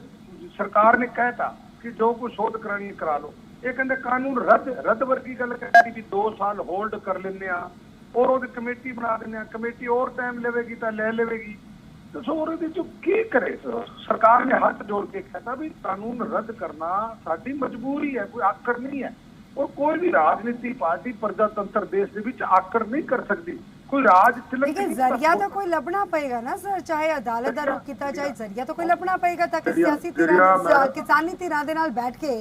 ਸਰਕਾਰ ਨੇ ਕਹਿਤਾ ਕਿ ਜੋ ਕੁਝ ਸ਼ੋਧ ਕਰਾਣੀ ਕਰਾ ਲਓ, ਇਹ ਕਹਿੰਦੇ ਕਾਨੂੰਨ ਰੱਦ ਵਰਗੀ ਗੱਲ ਕਹਿੰਦੀ ਵੀ 2 ਸਾਲ ਹੋਲਡ ਕਰ ਲੈਂਦੇ ਆ, ਔਰ ਉਹਦੀ ਕਮੇਟੀ ਬਣਾ ਦਿੰਦੇ ਆ। ਕਮੇਟੀ ਹੋਰ ਟਾਈਮ ਲਵੇਗੀ ਤਾਂ ਲੈ ਲਵੇਗੀ। ਦੱਸੋ ਉਹਦੇ ਚ ਕੀ ਕਰੇ? ਸਰਕਾਰ ਨੇ ਹੱਥ ਜੋੜ ਕੇ ਕਹਿਤਾ ਵੀ ਕਾਨੂੰਨ ਰੱਦ ਕਰਨਾ ਸਾਡੀ ਮਜਬੂਰੀ ਹੈ, ਕੋਈ ਆਕਰ ਨਹੀਂ ਹੈ। ਔਰ ਕੋਈ ਵੀ ਰਾਜਨੀਤੀ ਪਾਰਟੀ ਪ੍ਰਜਾਤੰਤਰ ਦੇਸ਼ ਦੇ ਵਿੱਚ ਆਕਰ ਨਹੀਂ ਕਰ ਸਕਦੀ। ਕੋਈ ਰਾਜ लेकिन जरिया तो कोई लभना पड़ेगा ना सर, चाहे अदालत ਦਾ ਰੁਖ ਕੀਤਾ ਜਾਏ, ਜ਼ਰੀਆ तो कोई ਲੱਭਣਾ ਪਏਗਾ ਤਾਂ ਕਿ ਸਿਆਸੀ ਧਿਰਾਂ ਕਿਸਾਨੀ ਧਿਰਾਂ ਦੇ ਨਾਲ ਬੈਠ ਕੇ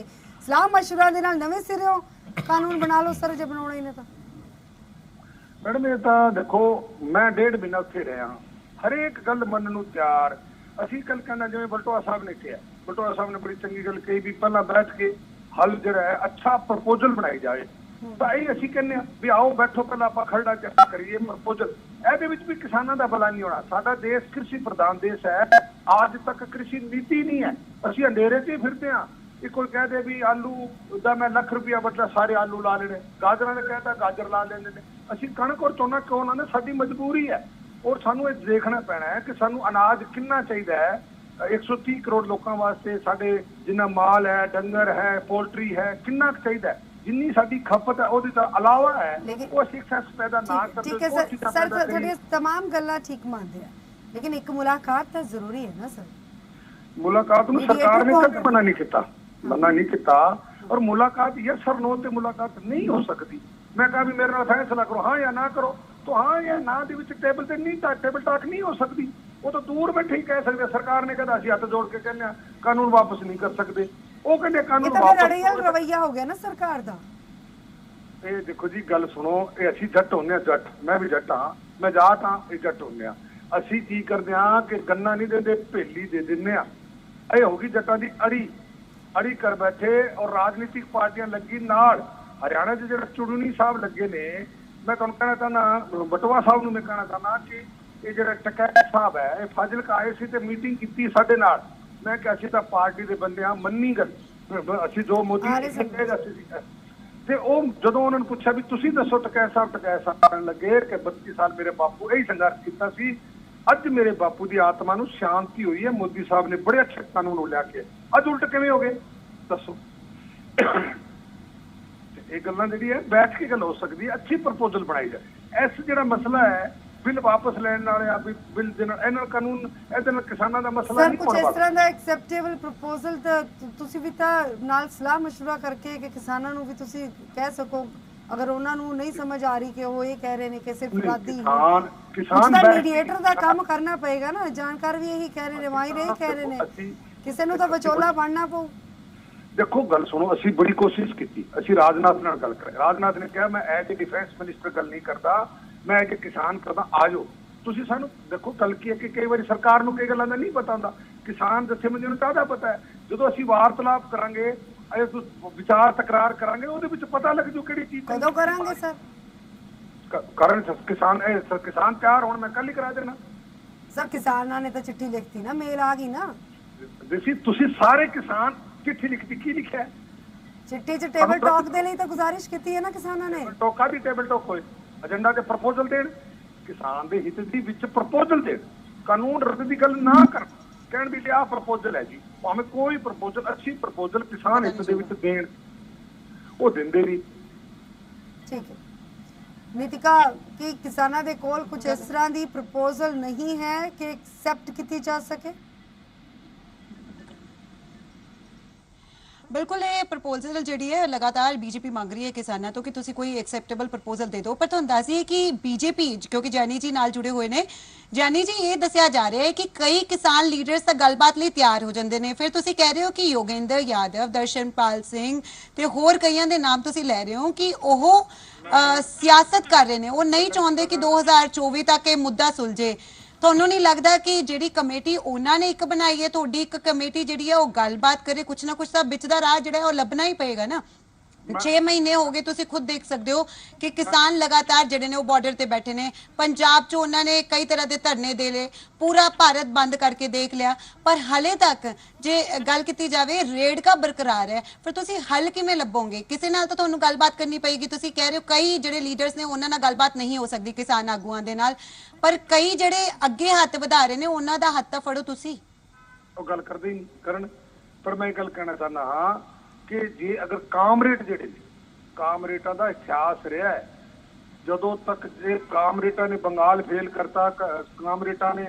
ਸਲਾਹ ਮਸ਼ਵਰਾ ਦੇ ਨਾਲ ਨਵੇਂ ਸਿਰਿਓਂ ਕਾਨੂੰਨ ਬਣਾ ਲਓ ਸਰ, ਜੇ ਬਣਾਉਣਾ ਹੀ ਨੇ ਤਾਂ। ਮੈਡਮ ਇਹ ਤਾਂ ਦੇਖੋ, ਮੈਂ 1.5 ਮਹੀਨਾ ਉੱਥੇ ਰਿਹਾ, ਹਰੇਕ ਗੱਲ ਮੰਨਣ ਨੂੰ ਤਿਆਰ। ਅਸੀਂ ਕੱਲ ਕਹਿੰਦਾ ਜਿਵੇਂ ਬਲਟੋਆ ਸਾਹਿਬ ਨੇ ਕਿਹਾ, ਬਲਟੋਆ ਸਾਹਿਬ ਨੇ ਬੜੀ ਚੰਗੀ ਗੱਲ ਕਹੀ ਵੀ ਪਹਿਲਾਂ ਬੈਠ ਕੇ ਹੱਲ ਜਿਹੜਾ ਹੈ ਅੱਛਾ ਪ੍ਰਪੋਜ਼ਲ ਬਣਾਈ ਜਾਏ। ਤਾਂ ਇਹ ਅਸੀਂ ਕਹਿੰਦੇ ਹਾਂ ਵੀ ਆਓ ਬੈਠੋ, ਪਹਿਲਾਂ ਆਪਾਂ ਖਰੜਾ ਚਰਚਾ ਕਰੀਏ ਪ੍ਰਪੋਜ਼ਲ। ਇਹਦੇ ਵਿੱਚ ਵੀ ਕਿਸਾਨਾਂ ਦਾ ਭਲਾ ਨਹੀਂ ਹੋਣਾ। ਸਾਡਾ ਦੇਸ਼ ਕ੍ਰਿਸ਼ੀ ਪ੍ਰਧਾਨ ਦੇਸ਼ ਹੈ, ਅੱਜ ਤੱਕ ਕ੍ਰਿਸ਼ੀ ਨੀਤੀ ਨਹੀਂ ਹੈ। ਅਸੀਂ ਅੰਧੇਰੇ 'ਚ ਹੀ ਫਿਰਦੇ ਹਾਂ। ਇਹ ਕੋਈ ਕਹਦੇ ਵੀ ਆਲੂ ਦਾ ਮੈਂ ਲੱਖ ਰੁਪਇਆ ਬਚਾ, ਸਾਰੇ ਆਲੂ ਲਾ ਲੈਣੇ। ਗਾਜਰਾਂ ਨੇ ਕਹਿਤਾ ਗਾਜਰ ਲਾ ਲੈਂਦੇ ਨੇ। ਅਸੀਂ ਕਣਕ ਔਰ ਝੋਨਾ ਕਿਉਂ ਲਾਉਂਦੇ? ਸਾਡੀ ਮਜਬੂਰੀ ਹੈ। ਔਰ ਸਾਨੂੰ ਇਹ ਦੇਖਣਾ ਪੈਣਾ ਹੈ ਕਿ ਸਾਨੂੰ ਅਨਾਜ ਕਿੰਨਾ ਚਾਹੀਦਾ ਹੈ। 130 ਕਰੋੜ ਲੋਕਾਂ ਵਾਸਤੇ ਸਾਡੇ ਜਿੰਨਾ ਮਾਲ ਹੈ, ਡੰਗਰ ਹੈ, ਪੋਲਟਰੀ ਹੈ, ਕਿੰਨਾ ਚਾਹੀਦਾ? ਜਿੰਨੀ ਸਾਡੀ ਖਪਤ ਹੈ ਉਹਦੇ ਤੋਂ ਇਲਾਵਾ ਹੈ, ਉਹ ਅਸੀਂ ਐਕਸੈਸ ਪੈਦਾ ਨਾ ਕਰਦੇ। ਠੀਕ ਹੈ ਸਰ, ਤੁਹਾਡੀਆਂ तमाम ਗੱਲਾਂ ਠੀਕ ਮੰਨਦੇ ਆ, ਲੇਕਿਨ ਇੱਕ ਮੁਲਾਕਾਤ ਤਾਂ ਜ਼ਰੂਰੀ ਹੈ ਨਾ ਸਰ। ਮੁਲਾਕਾਤ ਨੂੰ ਸਰਕਾਰ ਨੇ ਕਦੇ ਮਨਾ ਨਹੀਂ ਕੀਤਾ। ਔਰ ਮੁਲਾਕਾਤ ਯਸ ਔਰ ਨੋ ਤੇ ਮੁਲਾਕਾਤ ਨਹੀਂ ਹੋ ਸਕਦੀ। ਮੈਂ ਕਹਾਂ ਵੀ ਮੇਰੇ ਨਾਲ ਫੈਸਲਾ ਕਰੋ, ਹਾਂ ਜਾਂ ਨਾ ਕਰੋ, ਤਾਂ ਹਾਂ ਜਾਂ ਨਾ ਦੇ ਵਿੱਚ ਟੇਬਲ ਤੇ ਨਹੀਂ, ਟੇਬਲ ਟਾਕ ਨਹੀਂ ਹੋ ਸਕਦੀ। ਉਹ ਤਾਂ ਦੂਰ ਬੈਠੇ ਹੀ ਕਹਿ ਸਕਦੇ। ਸਰਕਾਰ ਨੇ ਕਹਿੰਦਾ ਅਸੀਂ ਹੱਥ ਜੋੜ ਕੇ ਕਹਿੰਦੇ ਆ ਕਾਨੂੰਨ ਵਾਪਸ ਨਹੀਂ ਕਰ ਸਕਦੇ। ਉਹ ਕਹਿੰਦੇ ਕਾਨੂੰਨ ਵਾਪਸ। ਰਵੱਈਆ ਹੋ ਗਿਆ ਨਾ ਸਰਕਾਰ ਦਾ। ਇਹ ਦੇਖੋ ਜੀ ਗੱਲ ਸੁਣੋ, ਇਹ ਅਸੀਂ ਜੱਟ ਹੁੰਦੇ ਆ, ਜੱਟ, ਮੈਂ ਵੀ ਜੱਟ ਹਾਂ, ਮੈਂ ਜਾਟ ਹਾਂ, ਇਹ ਜੱਟ ਹੁੰਦੇ ਆ। ਅਸੀਂ ਕੀ ਕਰਦੇ ਹਾਂ ਕਿ ਗੰਨਾ ਨਹੀਂ ਦਿੰਦੇ, ਭੇਲੀ ਦੇ ਦਿੰਦੇ ਆ। ਇਹ ਹੋ ਗਈ ਜੱਟਾਂ ਦੀ ਅੜੀ ਕਰ ਬੈਠੇ। ਔਰ ਰਾਜਨੀਤਿਕ ਪਾਰਟੀਆਂ ਲੱਗੀ ਨਾਲ। ਹਰਿਆਣਾ 'ਚ ਜਿਹੜੇ ਚੁੜੂਨੀ ਸਾਹਿਬ ਲੱਗੇ ਨੇ, ਮੈਂ ਤੁਹਾਨੂੰ ਕਹਿਣਾ ਚਾਹੁੰਦਾ, ਬਟਵਾ ਸਾਹਿਬ ਨੂੰ ਮੈਂ ਕਹਿਣਾ ਚਾਹੁੰਦਾ ਕਿ ਇਹ ਜਿਹੜਾ ਟਕੈਤ ਸਾਹਿਬ ਹੈ, ਇਹ ਫਾਜ਼ਿਲਕਾ ਆਏ ਸੀ ਤੇ ਮੀਟਿੰਗ ਕੀਤੀ ਸਾਡੇ ਨਾਲ। ਮੈਂ ਕਿਹਾ ਅਸੀਂ ਤਾਂ ਪਾਰਟੀ ਦੇ ਬੰਦੇ ਹਾਂ, ਮੰਨੀ ਗੱਲ, ਅਸੀਂ ਜੋ ਮੋਦੀ ਤੇ ਉਹ ਜਦੋਂ ਉਹਨਾਂ ਨੂੰ ਪੁੱਛਿਆ ਵੀ ਤੁਸੀਂ ਦੱਸੋ ਟਕੈਤ ਸਾਹਿਬ ਕਰਨ ਲੱਗੇ ਕਿ 32 ਸਾਲ ਮੇਰੇ ਬਾਪੂ ਇਹੀ ਸੰਘਰਸ਼ ਕੀਤਾ ਸੀ। ਅੱਜ ਮੇਰੇ ਬਾਪੂ ਦੀ ਆਤਮਾ ਨੂੰ ਸ਼ਾਂਤੀ ਹੋਈ ਹੈ, ਮੋਦੀ ਸਾਹਿਬ ਨੇ ਬੜੇ ਅੱਛੇ ਕਾਨੂੰਨ ਲਿਆ ਕੇ। ਅੱਜ ਉਲਟ ਕਿਵੇਂ ਹੋ ਗਏ ਦੱਸੋ? ਇਹ ਗੱਲਾਂ ਜਿਹੜੀ ਹੈ ਬੈਠ ਕੇ ਗੱਲ ਹੋ ਸਕਦੀ ਹੈ, ਅੱਛੀ ਪ੍ਰਪੋਜ਼ਲ ਬਣਾਈ ਜਾਏ। ਇਸ ਜਿਹੜਾ ਮਸਲਾ ਹੈ ਬਿੱਲ ਵਾਪਸ ਲੈਣ ਨਾਲ ਆ ਵੀ ਬਿੱਲ ਦੇ ਨਾਲ ਇਹਨਾਂ ਕਾਨੂੰਨ ਇਹਦੇ ਨਾਲ ਕਿਸਾਨਾਂ ਦਾ ਮਸਲਾ ਸਰ ਨਹੀਂ ਕੁਝ ਇਸ ਹੋਣਾ। ਤਰ੍ਹਾਂ ਦਾ ਐਕਸੈਪਟੇਬਲ ਪ੍ਰਪੋਜ਼ਲ ਤਾਂ ਤੁਸੀਂ ਵੀ ਤਾਂ ਨਾਲ ਸਲਾਹ ਮਸ਼ਵਰਾ ਕਰਕੇ ਕਿ ਕਿਸਾਨਾਂ ਨੂੰ ਵੀ ਤੁਸੀਂ ਕਹਿ ਸਕੋ, ਅਗਰ ਉਹਨਾਂ ਨੂੰ ਨਹੀਂ ਸਮਝ ਆ ਰਹੀ ਕਿ ਉਹ ਇਹ ਕਹਿ ਰਹੇ ਨੇ ਕਿ ਸਿਰਫ ਰਾਦੀ ਕਿਸਾਨ ਮੀਡੀਏਟਰ ਦਾ ਕੰਮ ਕਰਨਾ ਪਏਗਾ ਨਾ। ਜਾਣਕਾਰ ਵੀ ਇਹੀ ਕਹਿ ਰਹੇ ਨੇ, ਮਾਹਿਰ ਇਹੀ ਕਹਿ ਰਹੇ ਨੇ, ਕਿਸੇ ਨੂੰ ਤਾਂ ਵਿਚੋਲਾ ਬਣਨਾ ਪਊ। ਦੇਖੋ ਗੱਲ ਸੁਣੋ, ਅਸੀਂ ਬੜੀ ਕੋਸ਼ਿਸ਼ ਕੀਤੀ, ਅਸੀਂ ਰਾਜਨਾਥ ਨਾਲ ਗੱਲ ਕਰਾਈ। ਰਾਜਨਾਥ ਨੇ ਕਿਹਾ ਮੈਂ ਐਜ਼ ਏ ਡਿਫੈਂਸ ਮਿਨਿਸਟਰ ਗੱਲ ਨਹੀਂ ਕਰਦਾ, ਮੈਂ ਐਜ਼ ਏ ਕਿਸਾਨ ਕਰਦਾ, ਆ ਜਾਓ ਤੁਸੀਂ। ਸਾਨੂੰ ਦੇਖੋ ਗੱਲ ਕੀ ਹੈ ਕਿ ਕਈ ਵਾਰੀ ਸਰਕਾਰ ਨੂੰ ਕਈ ਗੱਲਾਂ ਦਾ ਨਹੀਂ ਪਤਾ ਹੁੰਦਾ, ਕਿਸਾਨ ਜਥੇਬੰਦੀਆਂ ਨੂੰ ਜ਼ਿਆਦਾ ਪਤਾ ਹੈ। ਜਦੋਂ ਅਸੀਂ ਵਾਰਤਾਲਾਪ ਕਰਾਂਗੇ, ਵਿਚਾਰ ਤਕਰਾਰ ਕਰਾਂਗੇ, ਉਹਦੇ ਵਿੱਚ ਪਤਾ ਲੱਗ ਜੂ ਕਿਹੜੀ ਚੀਜ਼ ਕਦੋਂ ਕਰਾਂਗੇ ਸਰ? ਕਰਨ ਕਿਸਾਨ ਤਿਆਰ ਹੋਣ, ਮੈਂ ਕੱਲ ਹੀ ਕਰਾ ਦੇਣਾ। ਸਰ ਕਿਸਾਨਾਂ ਨੇ ਤਾਂ ਚਿੱਠੀ ਲਿਖਤੀ ਨਾ, ਮੇਲ ਆ ਗਈ ਨਾ। ਤੁਸੀਂ ਸਾਰੇ ਕਿਸਾਨ ਚਿੱਠੀ ਲਿਖਤੀ, ਕੀ ਲਿਖਿਆ ਚਿੱਠੀ 'ਚ ਟੇਬਲ ਟਾਕ ਦੇ ਲਈ ਤਾਂ ਗੁਜ਼ਾਰਿਸ਼ ਕੀਤੀ ਹੈ ਨਾ ਕਿਸਾਨਾਂ ਨੇ। ਟੋਕਾ ਦੀ ਟੇਬਲ ਟਾਕ ਹੋਏ, ਏਜੰਡਾ ਤੇ ਪ੍ਰਪੋਜ਼ਲ ਦੇਣ, ਕਿਸਾਨ ਦੇ ਹਿੱਤ ਦੀ ਵਿੱਚ ਪ੍ਰਪੋਜ਼ਲ ਦੇਣ, ਕਾਨੂੰਨ ਰੱਦ ਦੀ ਗੱਲ ਨਾ ਕਰਨ, ਕਹਿਣ ਵੀ ਆਹ ਪ੍ਰਪੋਜ਼ਲ ਹੈ ਜੀ, ਭਾਵੇਂ ਕੋਈ ਪ੍ਰਪੋਜ਼ਲ, ਅੱਛੀ ਪ੍ਰਪੋਜ਼ਲ ਕਿਸਾਨ ਹਿੱਤ ਦੇ ਵਿੱਚ ਦੇਣ, ਉਹ ਦਿੰਦੇ ਨਹੀਂ। ਠੀਕ ਹੈ ਨੀਤਿਕਾ, ਕਿ ਕਿਸਾਨਾਂ ਦੇ ਕੋਲ ਕੁਝ ਇਸ ਤਰ੍ਹਾਂ ਦੀ ਪ੍ਰਪੋਜ਼ਲ ਨਹੀਂ ਹੈ ਕਿ ਐਕਸੈਪਟ ਕੀਤੀ ਜਾ ਸਕੇ? ਬਿਲਕੁਲ ਇਹ ਪ੍ਰਪੋਜ਼ਲ ਜਿਹੜੀ ਹੈ ਲਗਾਤਾਰ ਬੀਜੇਪੀ ਮੰਗ ਰਹੀ ਹੈ ਕਿਸਾਨਾਂ ਤੋਂ ਕਿ ਤੁਸੀਂ ਕੋਈ ਐਕਸੈਪਟੇਬਲ ਪ੍ਰਪੋਜ਼ਲ ਦੇ ਦਿਓ। ਪਰ ਤੁਹਾਨੂੰ ਦੱਸ ਦਈਏ ਕਿ ਬੀਜੇਪੀ, ਕਿਉਂਕਿ ਜੈਨੀ ਜੀ ਨਾਲ ਜੁੜੇ ਹੋਏ ਨੇ, ਜੈਨੀ ਜੀ ਇਹ ਦੱਸਿਆ ਜਾ ਰਿਹਾ ਹੈ ਕਿ ਕਈ ਕਿਸਾਨ ਲੀਡਰਸ ਤਾਂ ਗੱਲਬਾਤ ਲਈ ਤਿਆਰ ਹੋ ਜਾਂਦੇ ਨੇ, ਫਿਰ ਤੁਸੀਂ ਕਹਿ ਰਹੇ ਹੋ ਕਿ ਯੋਗੇਂਦਰ ਯਾਦਵ, ਦਰਸ਼ਨਪਾਲ ਸਿੰਘ ਤੇ ਹੋਰ ਕਈਆਂ ਦੇ ਨਾਮ ਤੁਸੀਂ ਲੈ ਰਹੇ ਹੋ ਕਿ ਉਹ ਸਿਆਸਤ ਕਰ ਰਹੇ ਨੇ, ਉਹ ਨਹੀਂ ਚਾਹੁੰਦੇ ਕਿ 2024 ਤੱਕ ਇਹ ਮੁੱਦਾ ਸੁਲਝੇ। ਤੁਹਾਨੂੰ ਨਹੀਂ ਲੱਗਦਾ ਕਿ ਜਿਹੜੀ ਕਮੇਟੀ ਉਹਨਾਂ ਨੇ ਇੱਕ ਬਣਾਈ ਹੈ, ਤੁਹਾਡੀ ਇੱਕ ਕਮੇਟੀ ਜਿਹੜੀ ਹੈ ਉਹ ਗੱਲਬਾਤ ਕਰੇ, ਕੁਛ ਨਾ ਕੁਛ ਤਾਂ ਵਿੱਚ ਦਾ ਰਾਹ ਜਿਹੜਾ ਉਹ ਲੱਭਣਾ ਹੀ ਪਏਗਾ ਨਾ। 6 ਮਹੀਨੇ ਹੋ ਗਏ, ਤੁਸੀਂ ਖੁਦ ਦੇਖ ਸਕਦੇ ਹੋ ਕਿ ਕਿਸਾਨ ਲਗਾਤਾਰ ਜਿਹੜੇ ਨੇ ਉਹ ਬਾਰਡਰ ਤੇ ਬੈਠੇ ਨੇ। ਪੰਜਾਬ 'ਚ ਉਹਨਾਂ ਨੇ ਕਈ ਤਰ੍ਹਾਂ ਦੇ ਧਰਨੇ ਦੇ ਲਏ, ਪੂਰਾ ਭਾਰਤ ਬੰਦ ਕਰਕੇ ਦੇਖ ਲਿਆ, ਪਰ ਹਲੇ ਤੱਕ ਜੇ ਗੱਲ ਕੀਤੀ ਜਾਵੇ ਰੇੜਕਾ ਬਰਕਰਾਰ ਹੈ। ਫਿਰ ਤੁਸੀਂ ਹੱਲ ਕਿਵੇਂ ਲੱਭੋਗੇ? ਕਿਸੇ ਨਾਲ ਤਾਂ ਤੁਹਾਨੂੰ ਗੱਲਬਾਤ ਕਰਨੀ ਪਏਗੀ। ਤੁਸੀਂ ਕਹਿ ਰਹੇ ਹੋ ਕਈ ਜਿਹੜੇ ਲੀਡਰਸ ਨੇ ਉਹਨਾਂ ਨਾਲ ਗੱਲਬਾਤ ਨਹੀਂ ਹੋ ਸਕਦੀ ਕਿਸਾਨ ਆਗੂਆਂ ਦੇ ਨਾਲ, ਪਰ ਕਈ ਜਿਹੜੇ ਅੱਗੇ ਹੱਥ ਵਧਾ ਰਹੇ ਨੇ ਉਹਨਾਂ ਦਾ ਹੱਥ ਤਾਂ ਫੜੋ ਤੁਸੀਂ। ਉਹ ਗੱਲ ਕਰਦੇ ਹੀ ਨਹੀਂ ਕਰਨ, ਪਰ ਮੈਂ ਇਹ ਗੱਲ ਕਹਿਣਾ ਚਾਹੁੰਦਾ ਹਾਂ ਕਿ ਜੇ ਅਗਰ ਕਾਮਰੇਡ ਜਿਹੜੇ ਨੇ, ਕਾਮਰੇਡਾਂ ਦਾ ਇਤਿਹਾਸ ਰਿਹਾ ਹੈ, ਜਦੋਂ ਤੱਕ ਜੇ ਕਾਮਰੇਡਾਂ ਨੇ ਬੰਗਾਲ ਫੇਲ ਕਰਤਾ, ਕਾਮਰੇਡਾਂ ਨੇ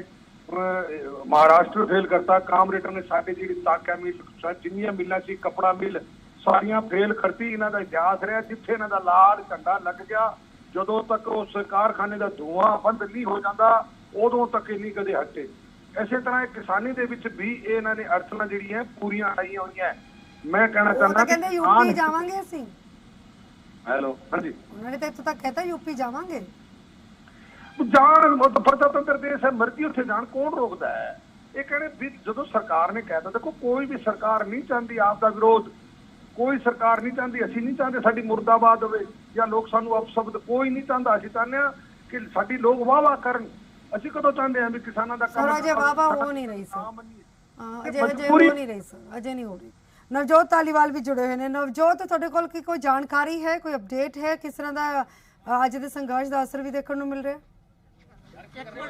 ਮਹਾਰਾਸ਼ਟਰ ਫੇਲ ਕਰਤਾ, ਕਾਮਰੇਡਾਂ ਨੇ ਸਾਡੇ ਜਿਹੜੀ ਤਾਕਾ ਮਿਲ, ਜਿੰਨੀਆਂ ਮਿਲਾਂ ਸੀ, ਕਪੜਾ ਮਿਲ, ਸਾਰੀਆਂ ਫੇਲ ਕਰਤੀ। ਇਹਨਾਂ ਦਾ ਇਤਿਹਾਸ ਰਿਹਾ, ਜਿੱਥੇ ਇਹਨਾਂ ਦਾ ਲਾਲ ਝੰਡਾ ਲੱਗ ਗਿਆ, ਜਦੋਂ ਤੱਕ ਉਸ ਕਾਰਖਾਨੇ ਦਾ ਧੂੰਆਂ ਬੰਦ ਨਹੀਂ ਹੋ ਜਾਂਦਾ, ਉਦੋਂ ਤੱਕ ਇਹ ਨਹੀਂ ਕਦੇ ਹਟੇ। ਇਸੇ ਤਰ੍ਹਾਂ ਕਿਸਾਨੀ ਦੇ ਵਿੱਚ ਵੀ ਇਹਨਾਂ ਨੇ ਅੜਚਣਾਂ ਜਿਹੜੀਆਂ ਪੂਰੀਆਂ ਆਈਆਂ ਹੋਈਆਂ। ਮੈਂ ਕਹਿਣਾ ਚਾਹੁੰਦਾ ਕਹਿੰਦੇ ਯੂਪੀ ਜਾਵਾਂਗੇ ਅਸੀਂ। ਹੈਲੋ, ਹਾਂਜੀ, ਉਹਨਾਂ ਨੇ ਤਾਂ ਇੱਥੋਂ ਤੱਕ ਕਹਿਤਾ ਯੂਪੀ ਜਾਵਾਂਗੇ। ਜਾਣ, ਪ੍ਰਜਾਤੰਤਰ ਦੇਸ਼ ਹੈ, ਮਰਜ਼ੀ ਉੱਥੇ ਜਾਣ, ਕੌਣ ਰੋਕਦਾ ਹੈ? ਇਹ ਕਹਿੰਦੇ ਵੀ ਜਦੋਂ ਸਰਕਾਰ ਨੇ ਕਹਿਤਾ, ਦੇਖੋ ਕੋਈ ਵੀ ਸਰਕਾਰ ਨਹੀਂ ਚਾਹੁੰਦੀ ਆਪ ਦਾ ਵਿਰੋਧ, ਕੋਈ ਸਰਕਾਰ ਨਹੀਂ ਚਾਹੁੰਦੀ, ਅਸੀਂ ਨਹੀਂ ਚਾਹੁੰਦੇ ਸਾਡੀ ਮੁਰਦਾਬਾਦ ਹੋਵੇ ਜਾਂ ਲੋਕ ਸਾਨੂੰ ਅਪਸ਼ਬਦ, ਕੋਈ ਨਹੀਂ ਚਾਹੁੰਦਾ। ਅਸੀਂ ਚਾਹੁੰਦੇ ਹਾਂ ਕਿ ਸਾਡੀ ਲੋਕ ਵਾਹ-ਵਾਹ ਕਰਨ। ਅਸੀਂ ਕਦੋਂ ਚਾਹੁੰਦੇ ਹਾਂ ਵੀ ਕਿਸਾਨਾਂ ਦਾ ਕੰਮ ਅਜੇ ਵਾਹ-ਵਾਹ ਹੋ ਨਹੀਂ ਰਹੀ ਸਰ, ਅਜੇ ਹੋ ਨਹੀਂ ਰਹੀ ਸਰ, ਅਜੇ ਨਹੀਂ ਹੋ ਰਹੀ। ਨਵਜੋਤ ਧਾਲੀਵਾਲ ਵੀ ਜੁੜੇ ਹੋਏ ਨੇ। ਨਵਜੋਤ, ਤੁਹਾਡੇ ਕੋਲ ਕੀ ਕੋਈ ਜਾਣਕਾਰੀ ਹੈ, ਕੋਈ ਅਪਡੇਟ ਹੈ, ਕਿਸ ਤਰ੍ਹਾਂ ਦਾ ਅੱਜ ਦੇ ਸੰਘਰਸ਼ ਦਾ ਅਸਰ ਵੀ ਦੇਖਣ ਨੂੰ ਮਿਲ ਰਿਹਾ?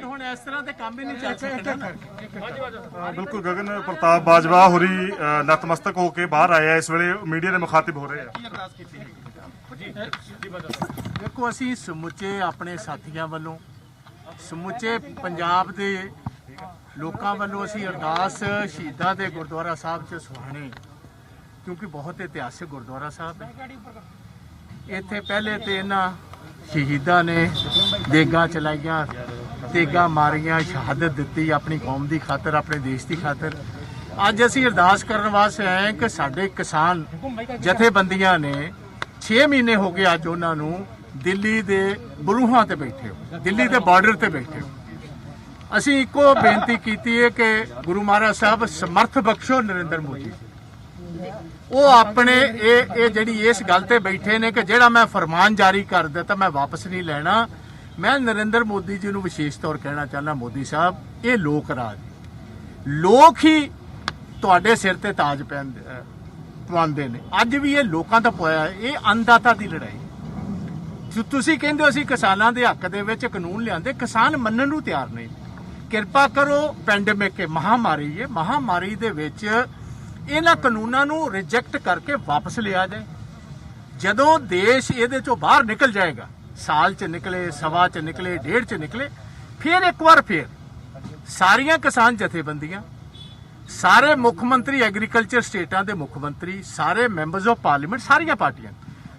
ਹੁਣ ਇਸ ਤਰ੍ਹਾਂ ਦੇ ਕੰਮ ਹੀ ਨਹੀਂ ਚੱਲ ਸਕਦੇ। ਬਿਲਕੁਲ, ਗਗਨ ਪ੍ਰਤਾਪ ਬਾਜਵਾ ਹੋਰੀ ਨਤਮਸਤਕ ਹੋ ਕੇ ਬਾਹਰ ਆਇਆ, ਇਸ ਵੇਲੇ ਮੀਡੀਆ ਦੇ ਮੁਖਾਤਿਬ ਹੋ ਰਹੇ ਆ। ਦੇਖੋ, ਅਸੀਂ ਸਮੁੱਚੇ ਆਪਣੇ ਸਾਥੀਆਂ ਵੱਲੋਂ, ਸਮੁੱਚੇ ਪੰਜਾਬ ਦੇ ਲੋਕਾਂ ਵੱਲੋਂ ਅਸੀਂ ਅਰਦਾਸ ਸ਼ਹੀਦਾਂ ਦੇ ਗੁਰਦੁਆਰਾ ਸਾਹਿਬ 'ਚ ਸੁਹਾਣੇ, ਕਿਉਂਕਿ ਬਹੁਤ ਇਤਿਹਾਸਿਕ ਗੁਰਦੁਆਰਾ ਸਾਹਿਬ ਹੈ। ਇੱਥੇ ਪਹਿਲੇ ਤੇ ਇਹਨਾਂ ਸ਼ਹੀਦਾਂ ਨੇ ਦੇਗਾਂ ਚਲਾਈਆਂ, ਤੇਗਾਂ ਮਾਰੀਆਂ, ਸ਼ਹਾਦਤ ਦਿੱਤੀ ਆਪਣੀ ਕੌਮ ਦੀ ਖਾਤਰ, ਆਪਣੇ ਦੇਸ਼ ਦੀ ਖਾਤਰ। ਅੱਜ ਅਸੀਂ ਅਰਦਾਸ ਕਰਨ ਵਾਸਤੇ ਆਏ ਕਿ ਸਾਡੇ ਕਿਸਾਨ ਜਥੇਬੰਦੀਆਂ ਨੇ 6 ਮਹੀਨੇ ਹੋ ਗਏ ਅੱਜ ਉਹਨਾਂ ਨੂੰ ਦਿੱਲੀ ਦੇ ਬਰੂਹਾਂ ਤੇ ਬੈਠੇ ਹੋ, ਦਿੱਲੀ ਦੇ ਬਾਰਡਰ ਤੇ ਬੈਠੇ ਹੋ। ਅਸੀਂ ਇੱਕੋ ਬੇਨਤੀ ਕੀਤੀ ਹੈ ਕਿ ਗੁਰੂ ਮਹਾਰਾਜ ਸਾਹਿਬ ਸਮਰਥ ਬਖਸ਼ੋ ਨਰਿੰਦਰ ਮੋਦੀ। ਉਹ ਆਪਣੇ ਇਹ ਜਿਹੜੀ ਇਸ ਗੱਲ ਤੇ ਬੈਠੇ ਨੇ ਕਿ ਜਿਹੜਾ ਮੈਂ ਫਰਮਾਨ ਜਾਰੀ ਕਰ ਦਿੱਤਾ ਮੈਂ ਵਾਪਸ ਨਹੀਂ ਲੈਣਾ। ਮੈਂ ਨਰਿੰਦਰ ਮੋਦੀ ਜੀ ਨੂੰ ਵਿਸ਼ੇਸ਼ ਤੌਰ ਕਹਿਣਾ ਚਾਹੁੰਦਾ, ਮੋਦੀ ਸਾਹਿਬ, ਇਹ ਲੋਕ ਰਾਜ, ਲੋਕ ਹੀ ਤੁਹਾਡੇ ਸਿਰ ਤੇ ਤਾਜ ਪਵਾਉਂਦੇ ਨੇ। ਅੱਜ ਵੀ ਇਹ ਲੋਕਾਂ ਦਾ ਪੋਇਆ, ਇਹ ਅੰਨਦਾਤਾ ਦੀ ਲੜਾਈ। ਤੁਸੀਂ ਕਹਿੰਦੇ ਹੋ ਅਸੀਂ ਕਿਸਾਨਾਂ ਦੇ ਹੱਕ ਦੇ ਵਿੱਚ ਕਾਨੂੰਨ ਲਿਆਂਦੇ, ਕਿਸਾਨ ਮੰਨਣ ਨੂੰ ਤਿਆਰ ਨਹੀਂ। ਕਿਰਪਾ ਕਰੋ, ਪੈਂਡੇਮਿਕ ਮਹਾਮਾਰੀ ਹੈ, ਮਹਾਮਾਰੀ ਦੇ ਵਿੱਚ ਇਹਨਾਂ ਕਾਨੂੰਨਾਂ ਨੂੰ ਰਿਜੈਕਟ ਕਰਕੇ ਵਾਪਸ ਲਿਆ ਜਾਏ। ਜਦੋਂ ਦੇਸ਼ ਇਹਦੇ ਚੋਂ ਬਾਹਰ ਨਿਕਲ ਜਾਏਗਾ, साल च निकले, सवा च निकले, डेढ़ च निकले, फिर एक बार फिर सारियां किसान जथेबंदियां, सारे मुख मंत्री एग्रीकल्चर स्टेटां दे मुख मंत्री, सारे मैंबर्स ऑफ पार्लीमेंट, सारियां पार्टियां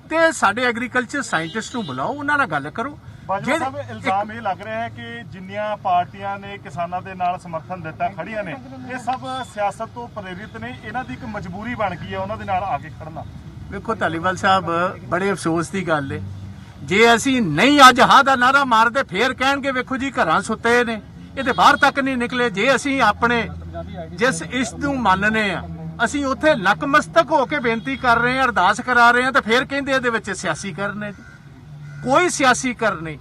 ते साडे एग्रीकल्चर साइंटिस्ट नूं बुलाओ, उन्हां नाल गल करो। ਬਾਜਵਾ ਸਾਹਿਬ ਇਲਜ਼ਾਮ ਇਹ ਲੱਗ ਰਿਹਾ ਹੈ ਕਿ ਜਿੰਨੀਆਂ ਪਾਰਟੀਆਂ ਨੇ ਕਿਸਾਨਾਂ ਦੇ ਨਾਲ ਸਮਰਥਨ ਦਿੱਤਾ ਖੜੀਆਂ ਨੇ, ਇਹ ਸਭ ਸਿਆਸਤ ਤੋਂ ਪ੍ਰੇਰਿਤ ਨੇ, ਇਹਨਾਂ ਦੀ ਇੱਕ ਮਜਬੂਰੀ ਬਣ ਗਈ ਹੈ ਉਹਨਾਂ ਦੇ ਨਾਲ ਆ ਕੇ ਖੜਨਾ। ਵੇਖੋ ਧਾਲੀਵਾਲ ਸਾਹਿਬ, ਬੜੇ ਅਫਸੋਸ ਦੀ ਗੱਲ ਹੈ, ਜੇ ਅਸੀਂ ਨਹੀਂ ਅੱਜ ਹਾਂ ਦਾ ਨਾਰਾ ਮਾਰਦੇ ਫੇਰ ਕਹਿਣਗੇ ਵੇਖੋ ਜੀ ਘਰਾਂ ਸੁੱਤੇ ਨੇ, ਇਹਦੇ ਬਾਹਰ ਤੱਕ ਨਹੀਂ ਨਿਕਲੇ। ਜੇ ਅਸੀਂ ਆਪਣੇ ਜਿਸ ਇਸ ਨੂੰ ਮੰਨਨੇ ਆ, ਅਸੀਂ ਉੱਥੇ ਨਕਮਸਤਕ ਹੋ ਕੇ ਬੇਨਤੀ ਕਰ ਰਹੇ ਹਾਂ, ਅਰਦਾਸ ਕਰਾ ਰਹੇ ਹਾਂ, ਤੇ ਫੇਰ ਕਹਿੰਦੇ ਇਹਦੇ ਵਿੱਚ ਸਿਆਸੀ ਕਰਨੇ। ਕੋਈ ਸਿਆਸੀ ਕਰਨੀ,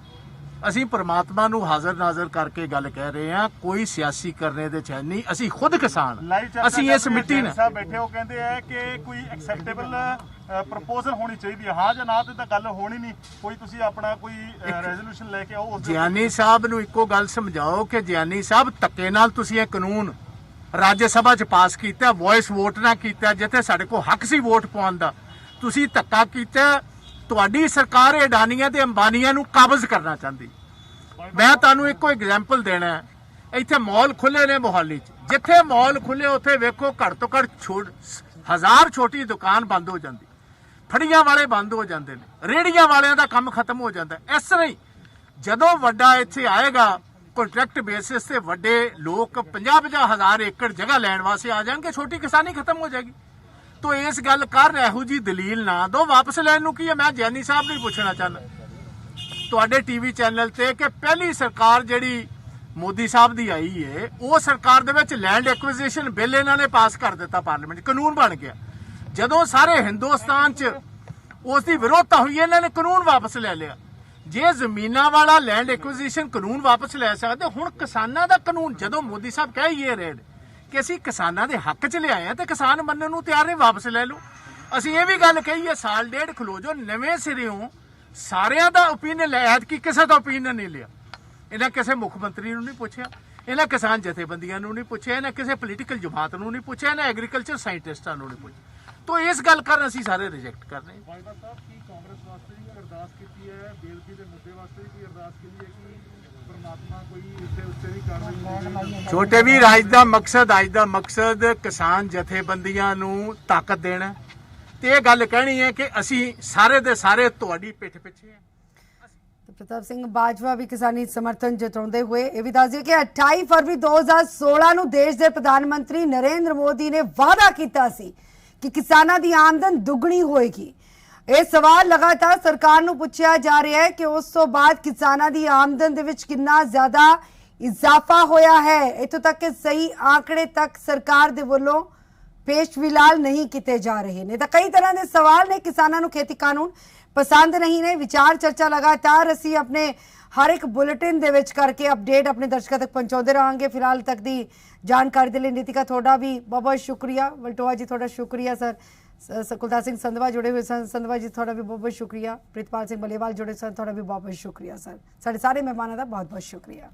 ਅਸੀਂ ਪ੍ਰਮਾਤਮਾ ਨੂੰ ਹਾਜ਼ਰ ਨਾਜ਼ਰ ਕਰਕੇ ਗੱਲ ਕਹਿ ਰਹੇ ਹਾਂ, ਕੋਈ ਸਿਆਸੀ ਕਰਨੇ ਦੇ ਚ ਨਹੀਂ। ਅਸੀਂ ਖੁਦ ਕਿਸਾਨ, ਅਸੀਂ ਇਸ ਮਿੱਟੀ ਨਾਲ ਸਾਹਿਬ ਬੈਠੇ ਹੋ ਕਹਿੰਦੇ ਆ ਕਿ ਕੋਈ ਐਕਸੈਪਟੇਬਲ ਪ੍ਰਪੋਜ਼ਲ ਹੋਣੀ ਚਾਹੀਦੀ ਹੈ, ਹਾਂ ਜਾਂ ਨਾ ਤੇ ਤਾਂ ਗੱਲ ਹੋਣੀ ਨਹੀਂ, ਕੋਈ ਤੁਸੀਂ ਆਪਣਾ ਕੋਈ ਰੈਜ਼ੋਲੂਸ਼ਨ ਲੈ ਕੇ ਆਓ। ਜਿਆਨੀ ਸਾਹਿਬ ਨੂੰ ਇੱਕੋ ਗੱਲ ਸਮਝਾਓ ਕਿ ਜਿਆਨੀ ਸਾਹਿਬ ਧੱਕੇ ਨਾਲ ਤੁਸੀਂ ਇਹ ਕਾਨੂੰਨ ਰਾਜ ਸਭਾ ਚ ਪਾਸ ਕੀਤਾ, ਵੌਇਸ ਵੋਟ ਨਾ ਕੀਤਾ, ਜਿੱਥੇ ਸਾਡੇ ਕੋਲ ਹੱਕ ਸੀ ਵੋਟ ਪਾਉਣ ਦਾ, ਤੁਸੀਂ ਧੱਕਾ ਕੀਤਾ। ਤੁਹਾਡੀ ਸਰਕਾਰ ਅਡਾਨੀਆਂ ਤੇ ਅੰਬਾਨੀਆਂ ਨੂੰ ਕਾਬਜ਼ ਕਰਨਾ ਚਾਹੁੰਦੀ। ਮੈਂ ਤੁਹਾਨੂੰ ਇੱਕੋ ਐਗਜ਼ਾਮਪਲ ਦੇਣਾ ਹੈ, ਇੱਥੇ ਮਾਲ ਖੁੱਲੇ ਨੇ ਮੋਹਾਲੀ 'ਚ, ਜਿੱਥੇ ਮਾਲ ਖੁੱਲੇ ਉੱਥੇ ਵੇਖੋ ਘੱਟ ਤੋਂ ਘੱਟ 1000 ਛੋਟੀ ਦੁਕਾਨ ਬੰਦ ਹੋ ਜਾਂਦੀ, ਫੜੀਆਂ ਵਾਲੇ ਬੰਦ ਹੋ ਜਾਂਦੇ ਨੇ, ਰੇੜੀਆਂ ਵਾਲਿਆਂ ਦਾ ਕੰਮ ਖਤਮ ਹੋ ਜਾਂਦਾ। ਇਸ ਤਰ੍ਹਾਂ ਹੀ ਜਦੋਂ ਵੱਡਾ ਇੱਥੇ ਆਏਗਾ ਕੰਟਰੈਕਟ ਬੇਸਿਸ ਤੇ ਵੱਡੇ ਲੋਕ 50-50 ਹਜ਼ਾਰ ਏਕੜ ਜਗ੍ਹਾ ਲੈਣ ਵਾਸਤੇ ਆ ਜਾਣਗੇ, ਛੋਟੀ ਕਿਸਾਨੀ ਖਤਮ ਹੋ ਜਾਏਗੀ। ਤੋ ਇਸ ਗੱਲ ਕਰ ਇਹੋ ਜੀ ਦਲੀਲ ਨਾ ਦੋ। ਵਾਪਸ ਲੈਣ ਨੂੰ ਕੀ ਹੈ? ਮੈਂ ਜਿਆਨੀ ਸਾਹਿਬ ਨੂੰ ਪੁੱਛਣਾ ਚਾਹੁੰਦਾ ਤੁਹਾਡੇ ਟੀਵੀ ਚੈਨਲ ਤੇ ਕਿ ਪਹਿਲੀ ਸਰਕਾਰ ਜਿਹੜੀ ਮੋਦੀ ਸਾਹਿਬ ਦੀ ਆਈ ਹੈ, ਉਹ ਸਰਕਾਰ ਦੇ ਵਿੱਚ ਲੈਂਡ ਐਕੁਇਜ਼ੀਸ਼ਨ ਬਿੱਲ ਇਹਨਾਂ ਨੇ ਪਾਸ ਕਰ ਦਿੱਤਾ, ਪਾਰਲੀਮੈਂਟ ਕਾਨੂੰਨ ਬਣ ਗਿਆ। ਜਦੋਂ ਸਾਰੇ ਹਿੰਦੁਸਤਾਨ 'ਚ ਉਸ ਦੀ ਵਿਰੋਧਤਾ ਹੋਈ, ਇਹਨਾਂ ਨੇ ਕਾਨੂੰਨ ਵਾਪਸ ਲੈ ਲਿਆ। ਜੇ ਜ਼ਮੀਨਾਂ ਵਾਲਾ ਲੈਂਡ ਐਕੁਇਜ਼ੀਸ਼ਨ ਕਾਨੂੰਨ ਵਾਪਸ ਲੈ ਸਕਦੇ, ਹੁਣ ਕਿਸਾਨਾਂ ਦਾ ਕਾਨੂੰਨ ਜਦੋਂ ਮੋਦੀ ਸਾਹਿਬ ਕਹੇ ਰੇਡ ਕਿ ਅਸੀਂ ਕਿਸਾਨਾਂ ਦੇ ਹੱਕ 'ਚ ਲਿਆਏ ਆ ਤੇ ਕਿਸਾਨ ਮੰਨਣ ਨੂੰ ਤਿਆਰ ਨੇ, ਵਾਪਸ ਲੈ ਲਓ। ਅਸੀਂ ਇਹ ਵੀ ਗੱਲ ਕਹੀ ਹੈ ਸਾਲ ਡੇਢ ਖਲੋ ਜੋ, ਨਵੇਂ ਸਿਰਿਓਂ ਸਾਰਿਆਂ ਦਾ ਓਪੀਨੀਅਨ ਲੈ, ਐਤਕੀ ਕਿਸੇ ਦਾ ਓਪੀਨੀਅਨ ਨਹੀਂ ਲਿਆ। ਇਹਨਾਂ ਕਿਸੇ ਮੁੱਖ ਮੰਤਰੀ ਨੂੰ ਨਹੀਂ ਪੁੱਛਿਆ, ਇਹਨਾਂ ਕਿਸਾਨ ਜਥੇਬੰਦੀਆਂ ਨੂੰ ਨਹੀਂ ਪੁੱਛਿਆ, ਇਹਨਾਂ ਕਿਸੇ ਪੋਲੀਟੀਕਲ ਜਮਾਤ ਨੂੰ ਨਹੀਂ ਪੁੱਛਿਆ, ਇਹਨਾਂ ਐਗਰੀਕਲਚਰ ਸਾਇੰਟਿਸਟਾਂ ਨੂੰ ਨਹੀਂ ਪੁੱਛਿਆ। ਤੋ ਇਸ ਗੱਲ ਕਾਰਨ ਅਸੀਂ ਸਾਰੇ ਰਿਜੈਕਟ ਕਰ ਰਹੇ ਹਾਂ। ਬਾਜਵਾ ਸਾਹਿਬ ਕੀ ਕਾਂਗਰਸ ਵਾਸਤੇ ਵੀ ਅਰਦਾਸ ਕੀਤੀ ਹੈ, ਬੇਲਕੀ ਦੇ ਮੁੱਦੇ ਵਾਸਤੇ ਵੀ ਅਰਦਾਸ ਕੀਤੀ ਹੈ ਕਿ ਪਰਮਾਤਮਾ ਕੋਈ ਇੱਥੇ ਉੱਤੇ ਨਹੀਂ ਕਰ। ਛੋਟੇ ਵੀਰ, ਅੱਜ ਦਾ ਮਕਸਦ ਕਿਸਾਨ ਜਥੇਬੰਦੀਆਂ ਨੂੰ ਤਾਕਤ ਦੇਣਾ ਤੇ ਇਹ ਗੱਲ ਕਹਿਣੀ ਹੈ ਕਿ ਅਸੀਂ ਸਾਰੇ ਦੇ ਸਾਰੇ ਤੁਹਾਡੀ ਪਿੱਠ ਪਿੱਛੇ ਹਾਂ। ਪ੍ਰਤਾਪ ਸਿੰਘ ਬਾਜਵਾ ਵੀ ਕਿਸਾਨੀ ਸਮਰਥਨ ਜਤਾਉਂਦੇ ਹੋਏ ਇਹ ਵੀ ਦੱਸ ਦਿਓ ਕਿ 28 ਫਰਵਰੀ 2016 ਨੂੰ ਦੇਸ਼ ਦੇ ਪ੍ਰਧਾਨ ਮੰਤਰੀ ਨਰਿੰਦਰ ਮੋਦੀ ਨੇ ਵਾਅਦਾ ਕੀਤਾ ਸੀ ਕਿ ਕਿਸਾਨਾਂ ਦੀ ਆਮਦਨ ਦੁੱਗਣੀ ਹੋਏਗੀ। ਇਹ ਸਵਾਲ ਲਗਾਤਾਰ ਸਰਕਾਰ ਨੂੰ ਪੁੱਛਿਆ ਜਾ ਰਿਹਾ ਹੈ ਕਿ ਉਸ ਤੋਂ ਬਾਅਦ ਕਿਸਾਨਾਂ ਦੀ ਆਮਦਨ ਦੇ ਵਿੱਚ ਕਿੰਨਾ ਜ਼ਿਆਦਾ ਇਜ਼ਾਫਾ ਹੋਇਆ ਹੈ। ਇੱਥੋਂ ਤੱਕ ਕਿ ਸਹੀ ਆંકੜੇ ਤੱਕ ਸਰਕਾਰ ਦੇ ਵੱਲੋਂ ਪੇਸ਼ ਫਿਲਹਾਲ ਨਹੀਂ ਕੀਤੇ ਜਾ ਰਹੇ ਨੇ। ਤਾਂ ਕਈ ਤਰ੍ਹਾਂ ਦੇ ਸਵਾਲ ਨੇ, ਕਿਸਾਨਾਂ ਨੂੰ ਖੇਤੀ ਕਾਨੂੰਨ ਪਸੰਦ ਨਹੀਂ ਨੇ। ਵਿਚਾਰ ਚਰਚਾ ਲਗਾਤਾਰ ਅਸੀਂ ਆਪਣੇ ਹਰ ਇੱਕ ਬੁਲੇਟਿਨ ਦੇ ਵਿੱਚ ਕਰਕੇ ਅਪਡੇਟ ਆਪਣੇ ਦਰਸ਼ਕਾਂ ਤੱਕ ਪਹੁੰਚਾਉਂਦੇ ਰਹਾਂਗੇ। ਫਿਲਹਾਲ ਤੱਕ ਦੀ ਜਾਣਕਾਰੀ ਦੇ ਲਈ ਨੀਤਿਕਾ ਤੁਹਾਡਾ ਵੀ ਬਹੁਤ ਬਹੁਤ ਸ਼ੁਕਰੀਆ। ਵਲਟੋਆ ਜੀ ਤੁਹਾਡਾ ਸ਼ੁਕਰੀਆ ਸਰ। ਕੁਲਤਾਰ ਸਿੰਘ ਸੰਧਵਾ जुड़े हुए सन, संधवा जी थोड़ा भी बहुत बहुत शुक्रिया। प्रितपाल सिंह बलेवाल जुड़े सन, थोड़ा भी बहुत बहुत शुक्रिया सर। साढ़े सारे मेहमानों का बहुत बहुत शुक्रिया।